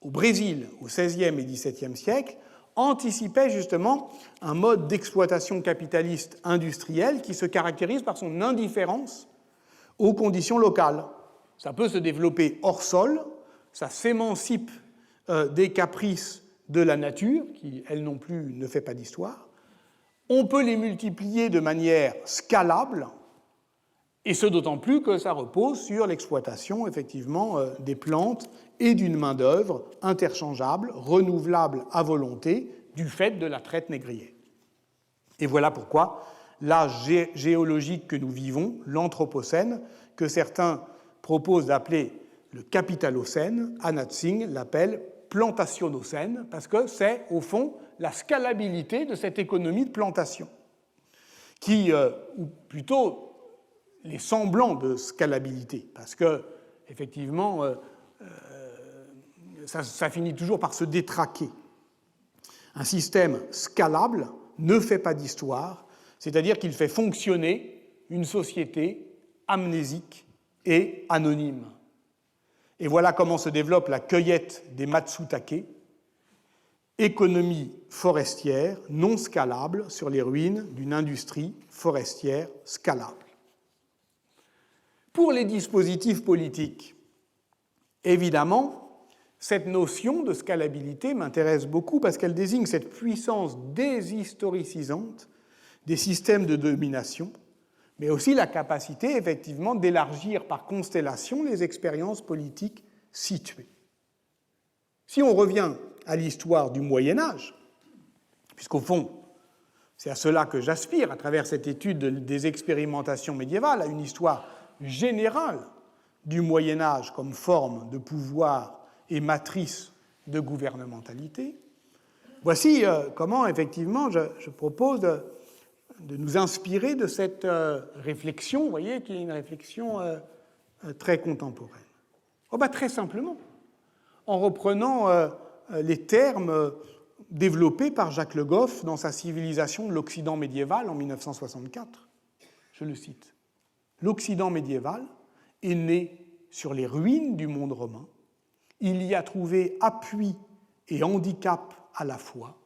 au Brésil au XVIe et XVIIe siècle anticipait justement un mode d'exploitation capitaliste industrielle qui se caractérise par son indifférence aux conditions locales. Ça peut se développer hors sol, ça s'émancipe des caprices de la nature, qui, elle non plus, ne fait pas d'histoire. On peut les multiplier de manière scalable, et ce d'autant plus que ça repose sur l'exploitation, effectivement, des plantes et d'une main-d'œuvre interchangeable, renouvelable à volonté, du fait de la traite négrière. Et voilà pourquoi l'âge géologique que nous vivons, l'Anthropocène, que certains proposent d'appeler le Capitalocène, Anna Tsing l'appelle Plantationocène, parce que c'est, au fond, la scalabilité de cette économie de plantation, qui, ou plutôt les semblants de scalabilité, parce que, effectivement, ça finit toujours par se détraquer. Un système scalable ne fait pas d'histoire, c'est-à-dire qu'il fait fonctionner une société amnésique et anonyme. Et voilà comment se développe la cueillette des matsutake, économie forestière non scalable sur les ruines d'une industrie forestière scalable. Pour les dispositifs politiques, évidemment, cette notion de scalabilité m'intéresse beaucoup parce qu'elle désigne cette puissance déshistoricisante des systèmes de domination, mais aussi la capacité, effectivement, d'élargir par constellation les expériences politiques situées. Si on revient à l'histoire du Moyen-Âge, puisqu'au fond, c'est à cela que j'aspire à travers cette étude des expérimentations médiévales, à une histoire générale du Moyen-Âge comme forme de pouvoir et matrice de gouvernementalité, voici comment, effectivement, je propose de nous inspirer de cette réflexion, vous voyez, qui est une réflexion très contemporaine. Très simplement, en reprenant les termes développés par Jacques Le Goff dans sa Civilisation de l'Occident médiéval en 1964. Je le cite. « L'Occident médiéval est né sur les ruines du monde romain. Il y a trouvé appui et handicap à la fois.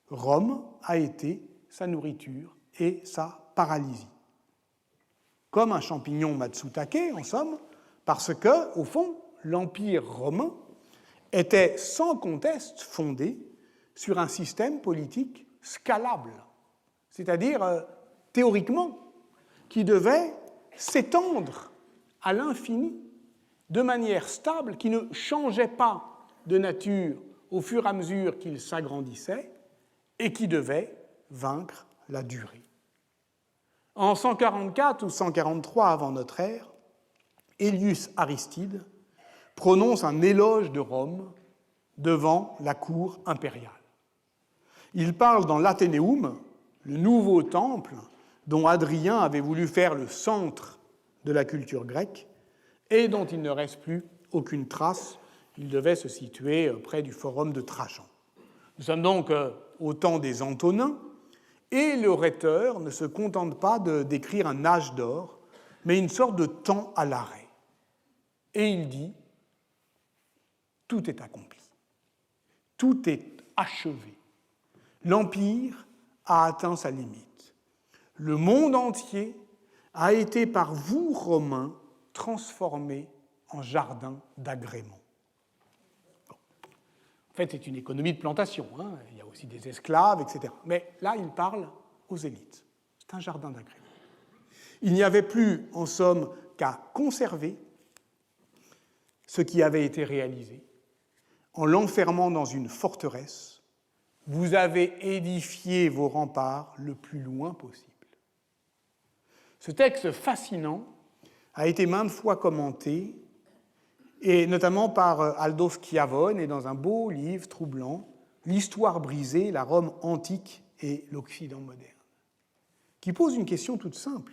Rome a été sa nourriture et sa paralysie. » Comme un champignon matsutake, en somme, parce que, au fond, l'Empire romain était sans conteste fondé sur un système politique scalable, c'est-à-dire théoriquement, qui devait s'étendre à l'infini de manière stable, qui ne changeait pas de nature au fur et à mesure qu'il s'agrandissait et qui devait vaincre la durée. En 144 ou 143 avant notre ère, Aelius Aristide prononce un éloge de Rome devant la cour impériale. Il parle dans l'Athénéum, le nouveau temple dont Hadrien avait voulu faire le centre de la culture grecque et dont il ne reste plus aucune trace. Il devait se situer près du forum de Trajan. Nous sommes donc au temps des Antonins, et le rhéteur ne se contente pas de décrire un âge d'or, mais une sorte de temps à l'arrêt. Et il dit « Tout est accompli, tout est achevé. L'Empire a atteint sa limite. Le monde entier a été par vous, Romains, transformé en jardin d'agrément. » En fait, c'est une économie de plantation. Il y a aussi des esclaves, etc. Mais là, il parle aux élites. C'est un jardin d'agrément. Il n'y avait plus, en somme, qu'à conserver ce qui avait été réalisé. En l'enfermant dans une forteresse, vous avez édifié vos remparts le plus loin possible. Ce texte fascinant a été maintes fois commenté, et notamment par Aldo Schiavone, et dans un beau livre troublant, L'histoire brisée, la Rome antique et l'Occident moderne, qui pose une question toute simple.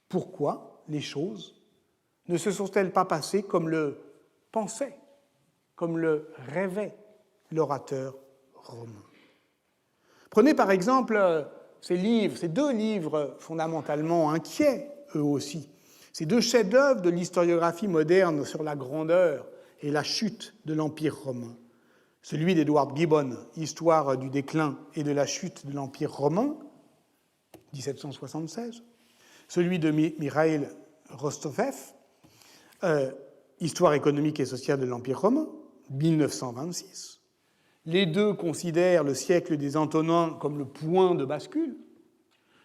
Pourquoi les choses ne se sont-elles pas passées comme le pensait, comme le rêvait l'orateur romain? Prenez par exemple ces deux livres fondamentalement inquiets, eux aussi, ces deux chefs-d'œuvre de l'historiographie moderne sur la grandeur et la chute de l'Empire romain. celui d'Edward Gibbon, Histoire du déclin et de la chute de l'Empire romain, 1776, celui de Mikhail Rostofev, Histoire économique et sociale de l'Empire romain, 1926. Les deux considèrent le siècle des Antonins comme le point de bascule.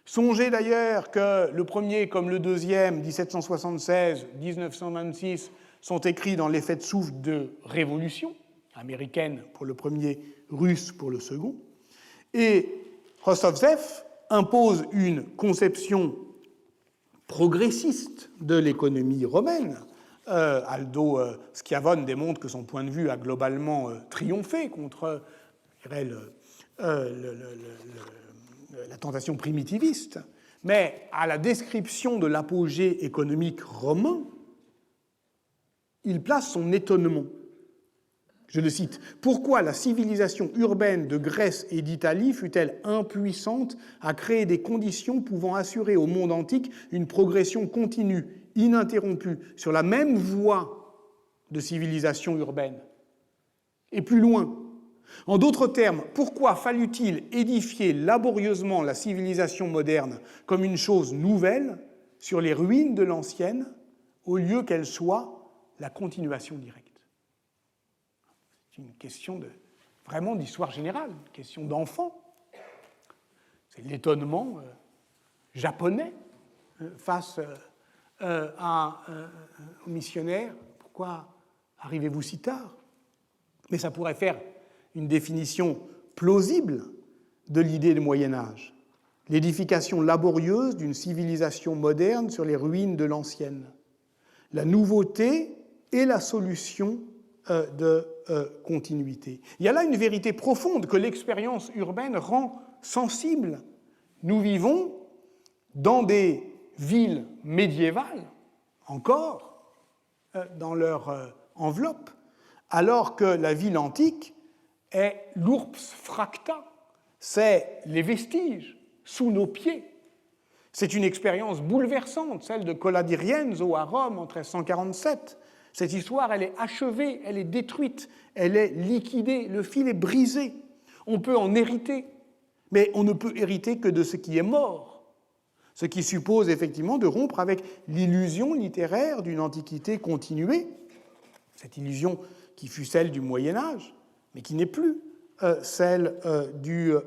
Songez d'ailleurs que le premier comme le deuxième, 1776, 1926, sont écrits dans l'effet de souffle de révolution, américaine pour le premier, russe pour le second. Et Rostovtsev impose une conception progressiste de l'économie romaine. Aldo Schiavone démontre que son point de vue a globalement triomphé contre la tentation primitiviste, mais à la description de l'apogée économique romain, il place son étonnement. Je le cite. « Pourquoi la civilisation urbaine de Grèce et d'Italie fut-elle impuissante à créer des conditions pouvant assurer au monde antique une progression continue, ininterrompue, sur la même voie de civilisation urbaine ?» Et plus loin, en d'autres termes, pourquoi fallut-il édifier laborieusement la civilisation moderne comme une chose nouvelle sur les ruines de l'ancienne, au lieu qu'elle soit la continuation directe? C'est une question vraiment d'histoire générale, une question d'enfant. C'est l'étonnement japonais face aux missionnaires. Pourquoi arrivez-vous si tard? Mais ça pourrait faire une définition plausible de l'idée du Moyen-Âge. L'édification laborieuse d'une civilisation moderne sur les ruines de l'ancienne. La nouveauté et la solution de continuité. Il y a là une vérité profonde que l'expérience urbaine rend sensible. Nous vivons dans des villes médiévales, encore, dans leur enveloppe, alors que la ville antique est l'urbs fracta, c'est les vestiges sous nos pieds. C'est une expérience bouleversante, celle de Cola di Rienzo à Rome en 1347. Cette histoire, elle est achevée, elle est détruite, elle est liquidée, le fil est brisé. On peut en hériter, mais on ne peut hériter que de ce qui est mort, ce qui suppose effectivement de rompre avec l'illusion littéraire d'une antiquité continuée, cette illusion qui fut celle du Moyen-Âge, mais qui n'est plus celle de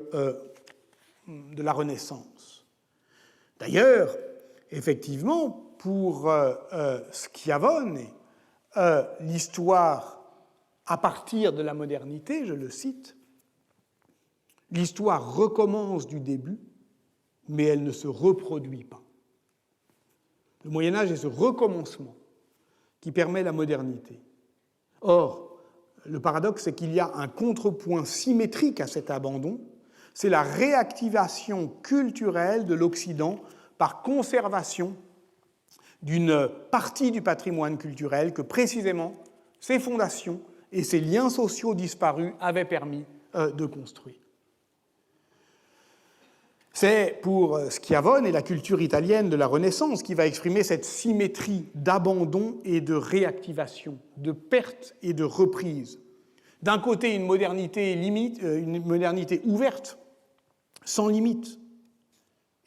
la Renaissance. D'ailleurs, effectivement, pour Schiavone, l'histoire à partir de la modernité, je le cite, l'histoire recommence du début, mais elle ne se reproduit pas. Le Moyen-Âge est ce recommencement qui permet la modernité. Or, le paradoxe, c'est qu'il y a un contrepoint symétrique à cet abandon, c'est la réactivation culturelle de l'Occident par conservation d'une partie du patrimoine culturel que précisément ses fondations et ses liens sociaux disparus avaient permis de construire. C'est pour Schiavone et la culture italienne de la Renaissance qui va exprimer cette symétrie d'abandon et de réactivation, de perte et de reprise. D'un côté, une modernité ouverte, sans limite,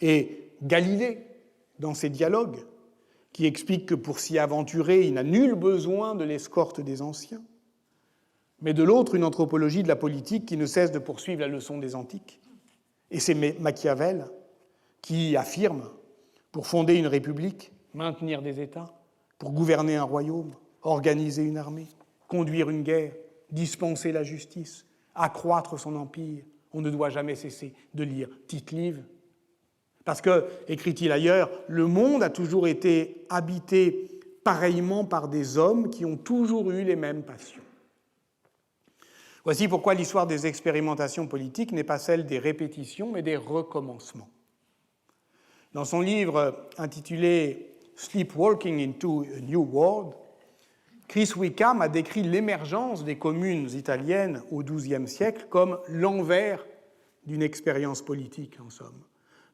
et Galilée, dans ses dialogues, qui explique que pour s'y aventurer, il n'a nul besoin de l'escorte des anciens. Mais de l'autre, une anthropologie de la politique qui ne cesse de poursuivre la leçon des antiques. Et c'est Machiavel qui affirme, pour fonder une république, maintenir des États, pour gouverner un royaume, organiser une armée, conduire une guerre, dispenser la justice, accroître son empire, on ne doit jamais cesser de lire Tite-Live. Parce que, écrit-il ailleurs, le monde a toujours été habité pareillement par des hommes qui ont toujours eu les mêmes passions. Voici pourquoi l'histoire des expérimentations politiques n'est pas celle des répétitions, mais des recommencements. Dans son livre intitulé « Sleepwalking into a New World », Chris Wickham a décrit l'émergence des communes italiennes au XIIe siècle comme l'envers d'une expérience politique, en somme.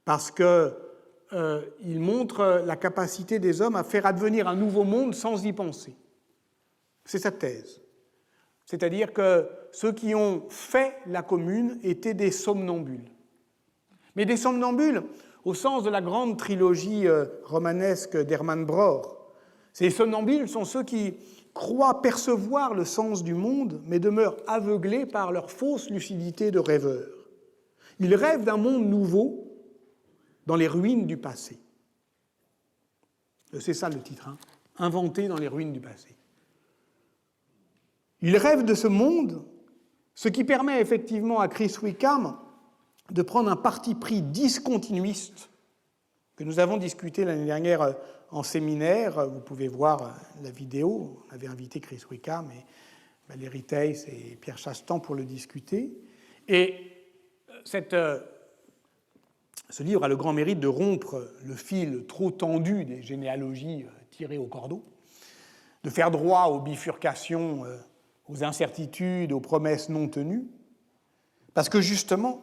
Parce qu'il montre la capacité des hommes à faire advenir un nouveau monde sans y penser. C'est sa thèse. C'est-à-dire que ceux qui ont fait la commune étaient des somnambules. Mais des somnambules au sens de la grande trilogie romanesque d'Hermann Brohr. Ces somnambules sont ceux qui croient percevoir le sens du monde, mais demeurent aveuglés par leur fausse lucidité de rêveurs. Ils rêvent d'un monde nouveau dans les ruines du passé. C'est ça le titre, hein, inventé dans les ruines du passé. Ils rêvent de ce monde, ce qui permet effectivement à Chris Wickham de prendre un parti pris discontinuiste que nous avons discuté l'année dernière en séminaire. Vous pouvez voir la vidéo. On avait invité Chris Wickham et Valérie Theiss et Pierre Chastan pour le discuter. Et ce livre a le grand mérite de rompre le fil trop tendu des généalogies tirées au cordeau, de faire droit aux bifurcations, aux incertitudes, aux promesses non tenues, parce que justement,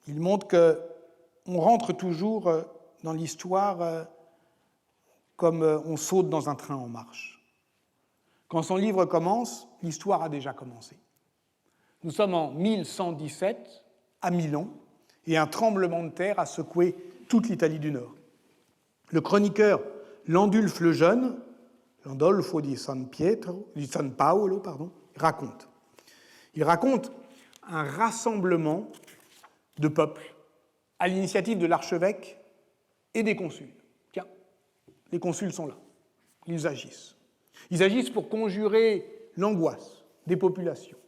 il montre qu'on rentre toujours dans l'histoire comme on saute dans un train en marche. Quand son livre commence, l'histoire a déjà commencé. Nous sommes en 1117, à Milan, et un tremblement de terre a secoué toute l'Italie du Nord. Le chroniqueur Landulphe le Jeune, Landolfo di San Paolo, raconte. Il raconte un rassemblement de peuples à l'initiative de l'archevêque et des consuls. Tiens, les consuls sont là, ils agissent. Ils agissent pour conjurer l'angoisse des populations.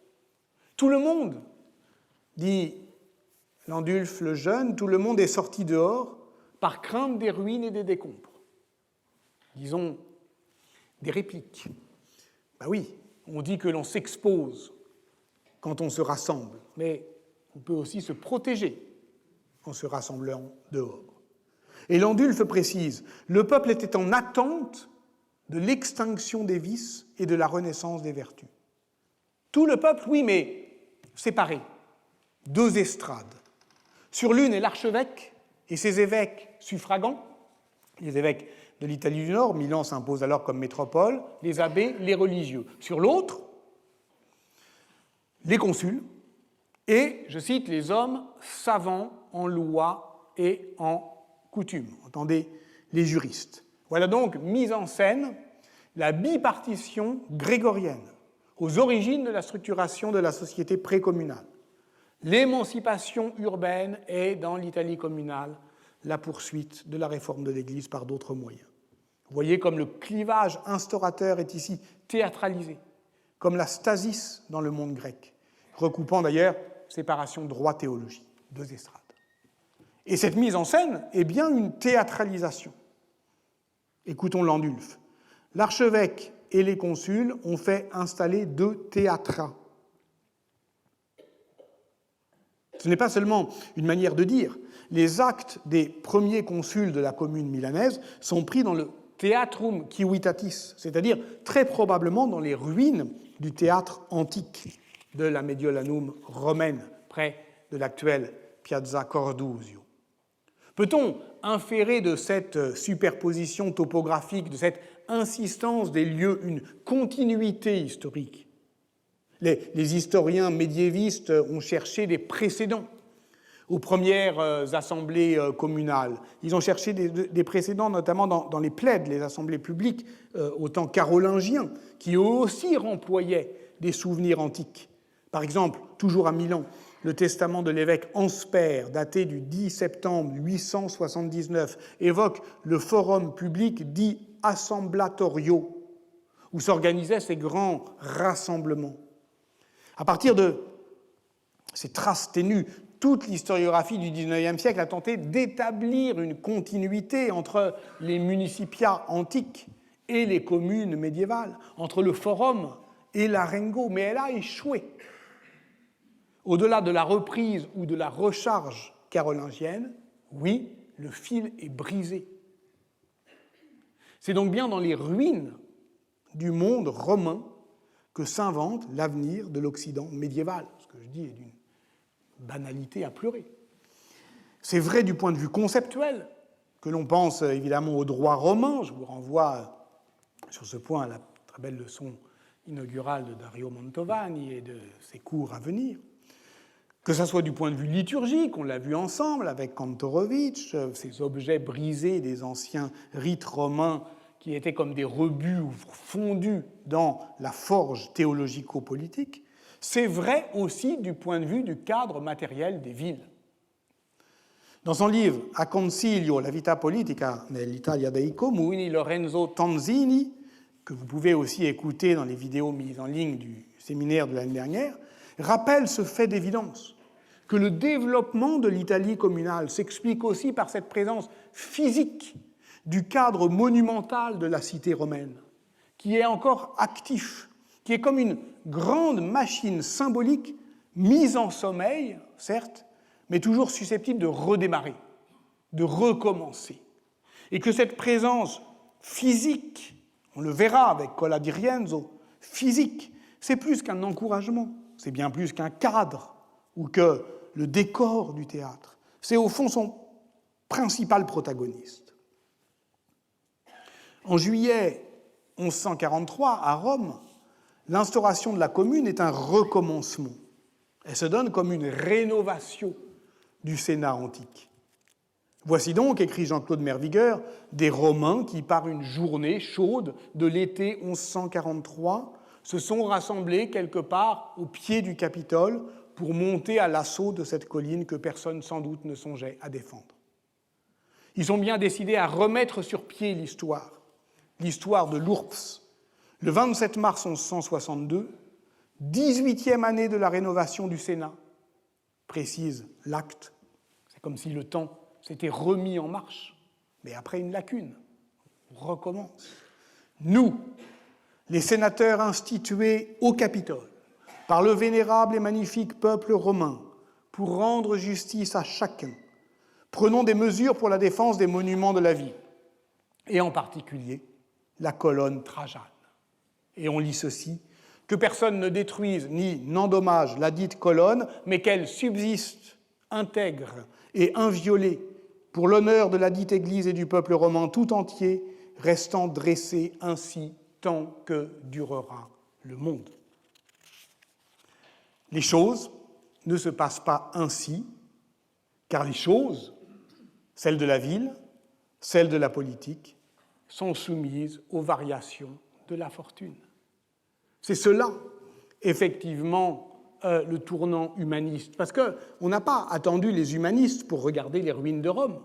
Tout le monde, dit Landulphe le Jeune, tout le monde est sorti dehors par crainte des ruines et des décombres. Disons, des répliques. Ben oui, on dit que l'on s'expose quand on se rassemble, mais on peut aussi se protéger en se rassemblant dehors. Et Landulphe précise, le peuple était en attente de l'extinction des vices et de la renaissance des vertus. Tout le peuple, oui, mais séparé, deux estrades. Sur l'une est l'archevêque et ses évêques suffragants, les évêques de l'Italie du Nord, Milan s'impose alors comme métropole, les abbés, les religieux. Sur l'autre, les consuls et, je cite, les hommes savants en loi et en coutume. Entendez, les juristes. Voilà donc mise en scène la bipartition grégorienne aux origines de la structuration de la société précommunale. L'émancipation urbaine est, dans l'Italie communale, la poursuite de la réforme de l'Église par d'autres moyens. Vous voyez comme le clivage instaurateur est ici théâtralisé, comme la stasis dans le monde grec, recoupant d'ailleurs séparation droit-théologie, deux estrades. Et cette mise en scène est bien une théâtralisation. Écoutons Landulphe. L'archevêque et les consuls ont fait installer deux théâtras. Ce n'est pas seulement une manière de dire. Les actes des premiers consuls de la commune milanaise sont pris dans le Theatrum Civitatis, c'est-à-dire très probablement dans les ruines du théâtre antique de la Mediolanum romaine, près de l'actuelle Piazza Cordusio. Peut-on inférer de cette superposition topographique, de cette insistance des lieux, une continuité historique? Les historiens médiévistes ont cherché des précédents aux premières assemblées communales. Ils ont cherché des précédents, notamment dans les plaides, les assemblées publiques au temps carolingien, qui eux aussi remployaient des souvenirs antiques. Par exemple, toujours à Milan, le testament de l'évêque Ansper, daté du 10 septembre 879, évoque le forum public dit Assemblatorio, où s'organisaient ces grands rassemblements. À partir de ces traces ténues, toute l'historiographie du XIXe siècle a tenté d'établir une continuité entre les municipia antiques et les communes médiévales, entre le forum et l'arengo, mais elle a échoué. Au-delà de la reprise ou de la recharge carolingienne, oui, le fil est brisé. C'est donc bien dans les ruines du monde romain que s'invente l'avenir de l'Occident médiéval. Ce que je dis est d'une banalité à pleurer. C'est vrai du point de vue conceptuel, que l'on pense évidemment au droit romain. Je vous renvoie sur ce point à la très belle leçon inaugurale de Dario Mantovani et de ses cours à venir, que ce soit du point de vue liturgique, on l'a vu ensemble avec Kantorowicz, ces objets brisés des anciens rites romains qui étaient comme des rebuts ou fondus dans la forge théologico-politique, c'est vrai aussi du point de vue du cadre matériel des villes. Dans son livre A Concilio, la vita politica nell'Italia dei comuni, Lorenzo Tanzini, que vous pouvez aussi écouter dans les vidéos mises en ligne du séminaire de l'année dernière, rappelle ce fait d'évidence, que le développement de l'Italie communale s'explique aussi par cette présence physique du cadre monumental de la cité romaine, qui est encore actif, qui est comme une grande machine symbolique mise en sommeil, certes, mais toujours susceptible de redémarrer, de recommencer. Et que cette présence physique, on le verra avec Cola di Rienzo, physique, c'est plus qu'un encouragement, c'est bien plus qu'un cadre ou que le décor du théâtre. C'est au fond son principal protagoniste. En juillet 1143, à Rome, l'instauration de la commune est un recommencement. Elle se donne comme une rénovation du Sénat antique. Voici donc, écrit Jean-Claude Mervigueur, des Romains qui, par une journée chaude de l'été 1143, se sont rassemblés quelque part au pied du Capitole pour monter à l'assaut de cette colline que personne sans doute ne songeait à défendre. Ils ont bien décidé à remettre sur pied l'histoire de l'URPS, le 27 mars 1162, 18e année de la rénovation du Sénat, précise l'acte. C'est comme si le temps s'était remis en marche, mais après une lacune. On recommence. Nous, les sénateurs institués au Capitole, par le vénérable et magnifique peuple romain, pour rendre justice à chacun, prenons des mesures pour la défense des monuments de la ville, et en particulier la colonne Trajane. Et on lit ceci, que personne ne détruise ni n'endommage la dite colonne, mais qu'elle subsiste intègre et inviolée pour l'honneur de la dite Église et du peuple romain tout entier, restant dressée ainsi tant que durera le monde. Les choses ne se passent pas ainsi, car les choses, celles de la ville, celles de la politique, sont soumises aux variations de la fortune. C'est cela, effectivement, le tournant humaniste. Parce qu'on n'a pas attendu les humanistes pour regarder les ruines de Rome.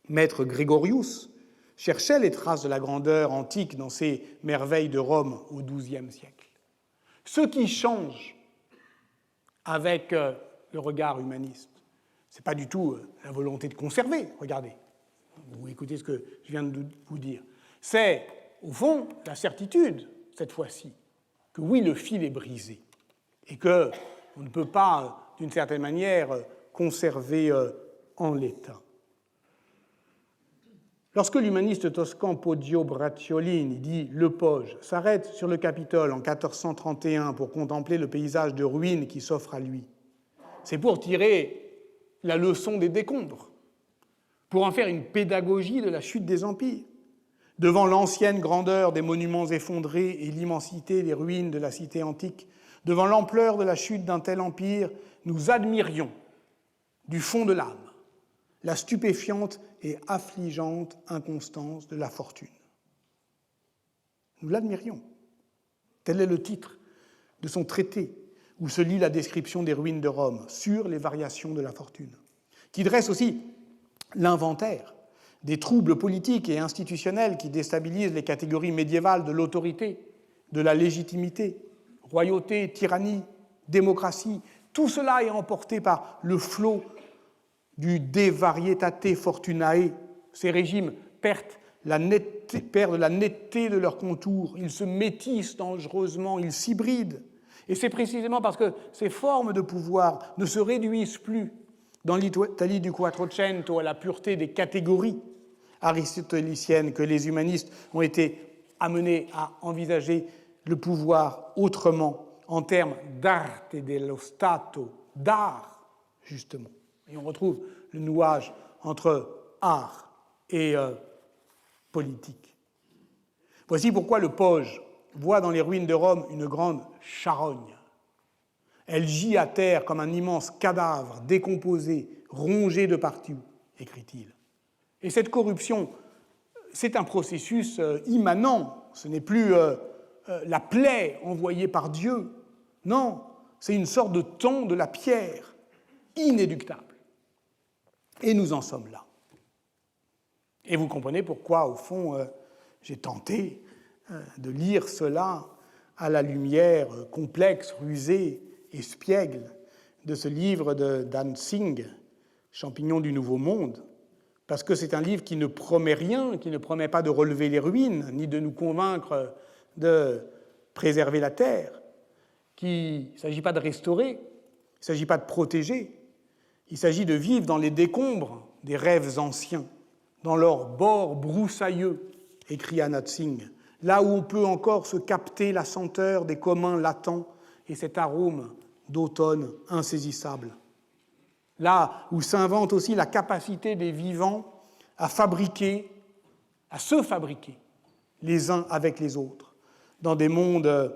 Maître Grégorius cherchait les traces de la grandeur antique dans ces merveilles de Rome au XIIe siècle. Ce qui change avec le regard humaniste, ce n'est pas du tout la volonté de conserver, regardez, vous écoutez ce que je viens de vous dire, c'est, au fond, la certitude, cette fois-ci, que oui, le fil est brisé, et qu'on ne peut pas, d'une certaine manière, conserver en l'état. Lorsque l'humaniste toscan Poggio Bracciolini dit « Le Poge » s'arrête sur le Capitole en 1431 pour contempler le paysage de ruines qui s'offre à lui, c'est pour tirer la leçon des décombres, pour en faire une pédagogie de la chute des empires. Devant l'ancienne grandeur des monuments effondrés et l'immensité des ruines de la cité antique, devant l'ampleur de la chute d'un tel empire, nous admirions, du fond de l'âme, la stupéfiante et affligeante inconstance de la fortune. Nous l'admirions. Tel est le titre de son traité où se lit la description des ruines de Rome sur les variations de la fortune, qui dresse aussi l'inventaire des troubles politiques et institutionnels qui déstabilisent les catégories médiévales de l'autorité, de la légitimité, royauté, tyrannie, démocratie. Tout cela est emporté par le flot du de varietate fortunae. Ces régimes perdent la netteté de leurs contours, ils se métissent dangereusement, ils s'hybrident. Et c'est précisément parce que ces formes de pouvoir ne se réduisent plus dans l'Italie du Quattrocento à la pureté des catégories aristotéliciennes que les humanistes ont été amenés à envisager le pouvoir autrement, en termes d'arte dello Stato, d'art, justement. Et on retrouve le nouage entre art et politique. Voici pourquoi le Poge voit dans les ruines de Rome une grande charogne. Elle gît à terre comme un immense cadavre décomposé, rongé de partout, écrit-il. Et cette corruption, c'est un processus immanent. Ce n'est plus la plaie envoyée par Dieu. Non, c'est une sorte de temps de la pierre, inéluctable. Et nous en sommes là. Et vous comprenez pourquoi, au fond, j'ai tenté de lire cela à la lumière complexe, rusée, espiègle de ce livre de Dantzig, Champignons du Nouveau Monde, parce que c'est un livre qui ne promet rien, qui ne promet pas de relever les ruines, ni de nous convaincre de préserver la terre, qu'il ne s'agit pas de restaurer, il ne s'agit pas de protéger, il s'agit de vivre dans les décombres des rêves anciens, dans leurs bords broussailleux, écrit Dantzig, là où on peut encore se capter la senteur des communs latents et cet arôme d'automne insaisissable. Là où s'invente aussi la capacité des vivants à fabriquer, à se fabriquer les uns avec les autres, dans des mondes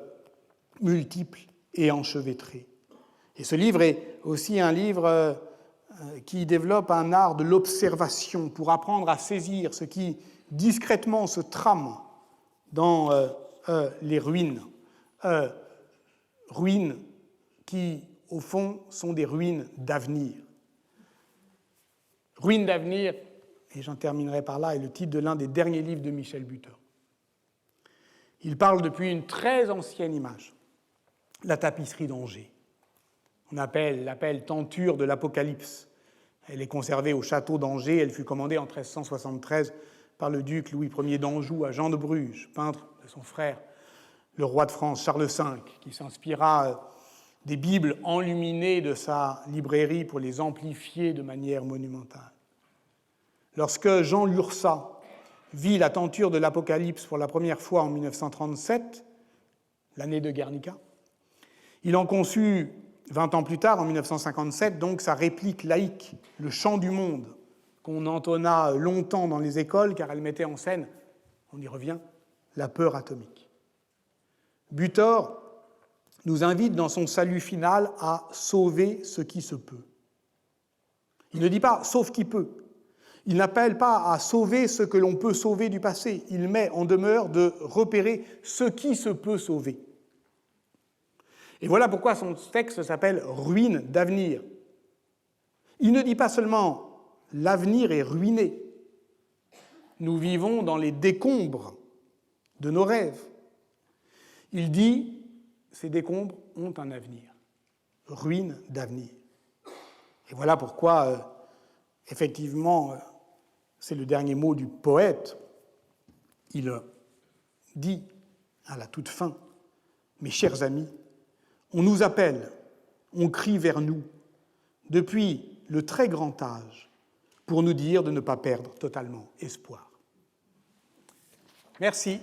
multiples et enchevêtrés. Et ce livre est aussi un livre qui développe un art de l'observation pour apprendre à saisir ce qui discrètement se trame dans les ruines. Ruines qui, au fond, sont des ruines d'avenir. Ruines d'avenir, et j'en terminerai par là, est le titre de l'un des derniers livres de Michel Butor. Il parle depuis une très ancienne image, la tapisserie d'Angers. On l'appelle tenture de l'Apocalypse. Elle est conservée au château d'Angers, elle fut commandée en 1373 par le duc Louis Ier d'Anjou à Jean de Bruges, peintre de son frère, le roi de France Charles V, qui s'inspira des Bibles enluminées de sa librairie pour les amplifier de manière monumentale. Lorsque Jean Lurçat vit la tenture de l'Apocalypse pour la première fois en 1937, l'année de Guernica, il en conçut 20 ans plus tard, en 1957, donc sa réplique laïque, Le Chant du Monde, qu'on entonna longtemps dans les écoles car elle mettait en scène, on y revient, la peur atomique. Butor nous invite dans son salut final à sauver ce qui se peut. Il ne dit pas « sauve qui peut ». Il n'appelle pas à sauver ce que l'on peut sauver du passé. Il met en demeure de repérer ce qui se peut sauver. Et voilà pourquoi son texte s'appelle « Ruines d'avenir ». Il ne dit pas seulement « l'avenir est ruiné ». Nous vivons dans les décombres de nos rêves. Il dit ces décombres ont un avenir, ruines d'avenir. Et voilà pourquoi, effectivement, c'est le dernier mot du poète. Il dit à la toute fin, « Mes chers amis, on nous appelle, on crie vers nous, depuis le très grand âge, pour nous dire de ne pas perdre totalement espoir. » Merci.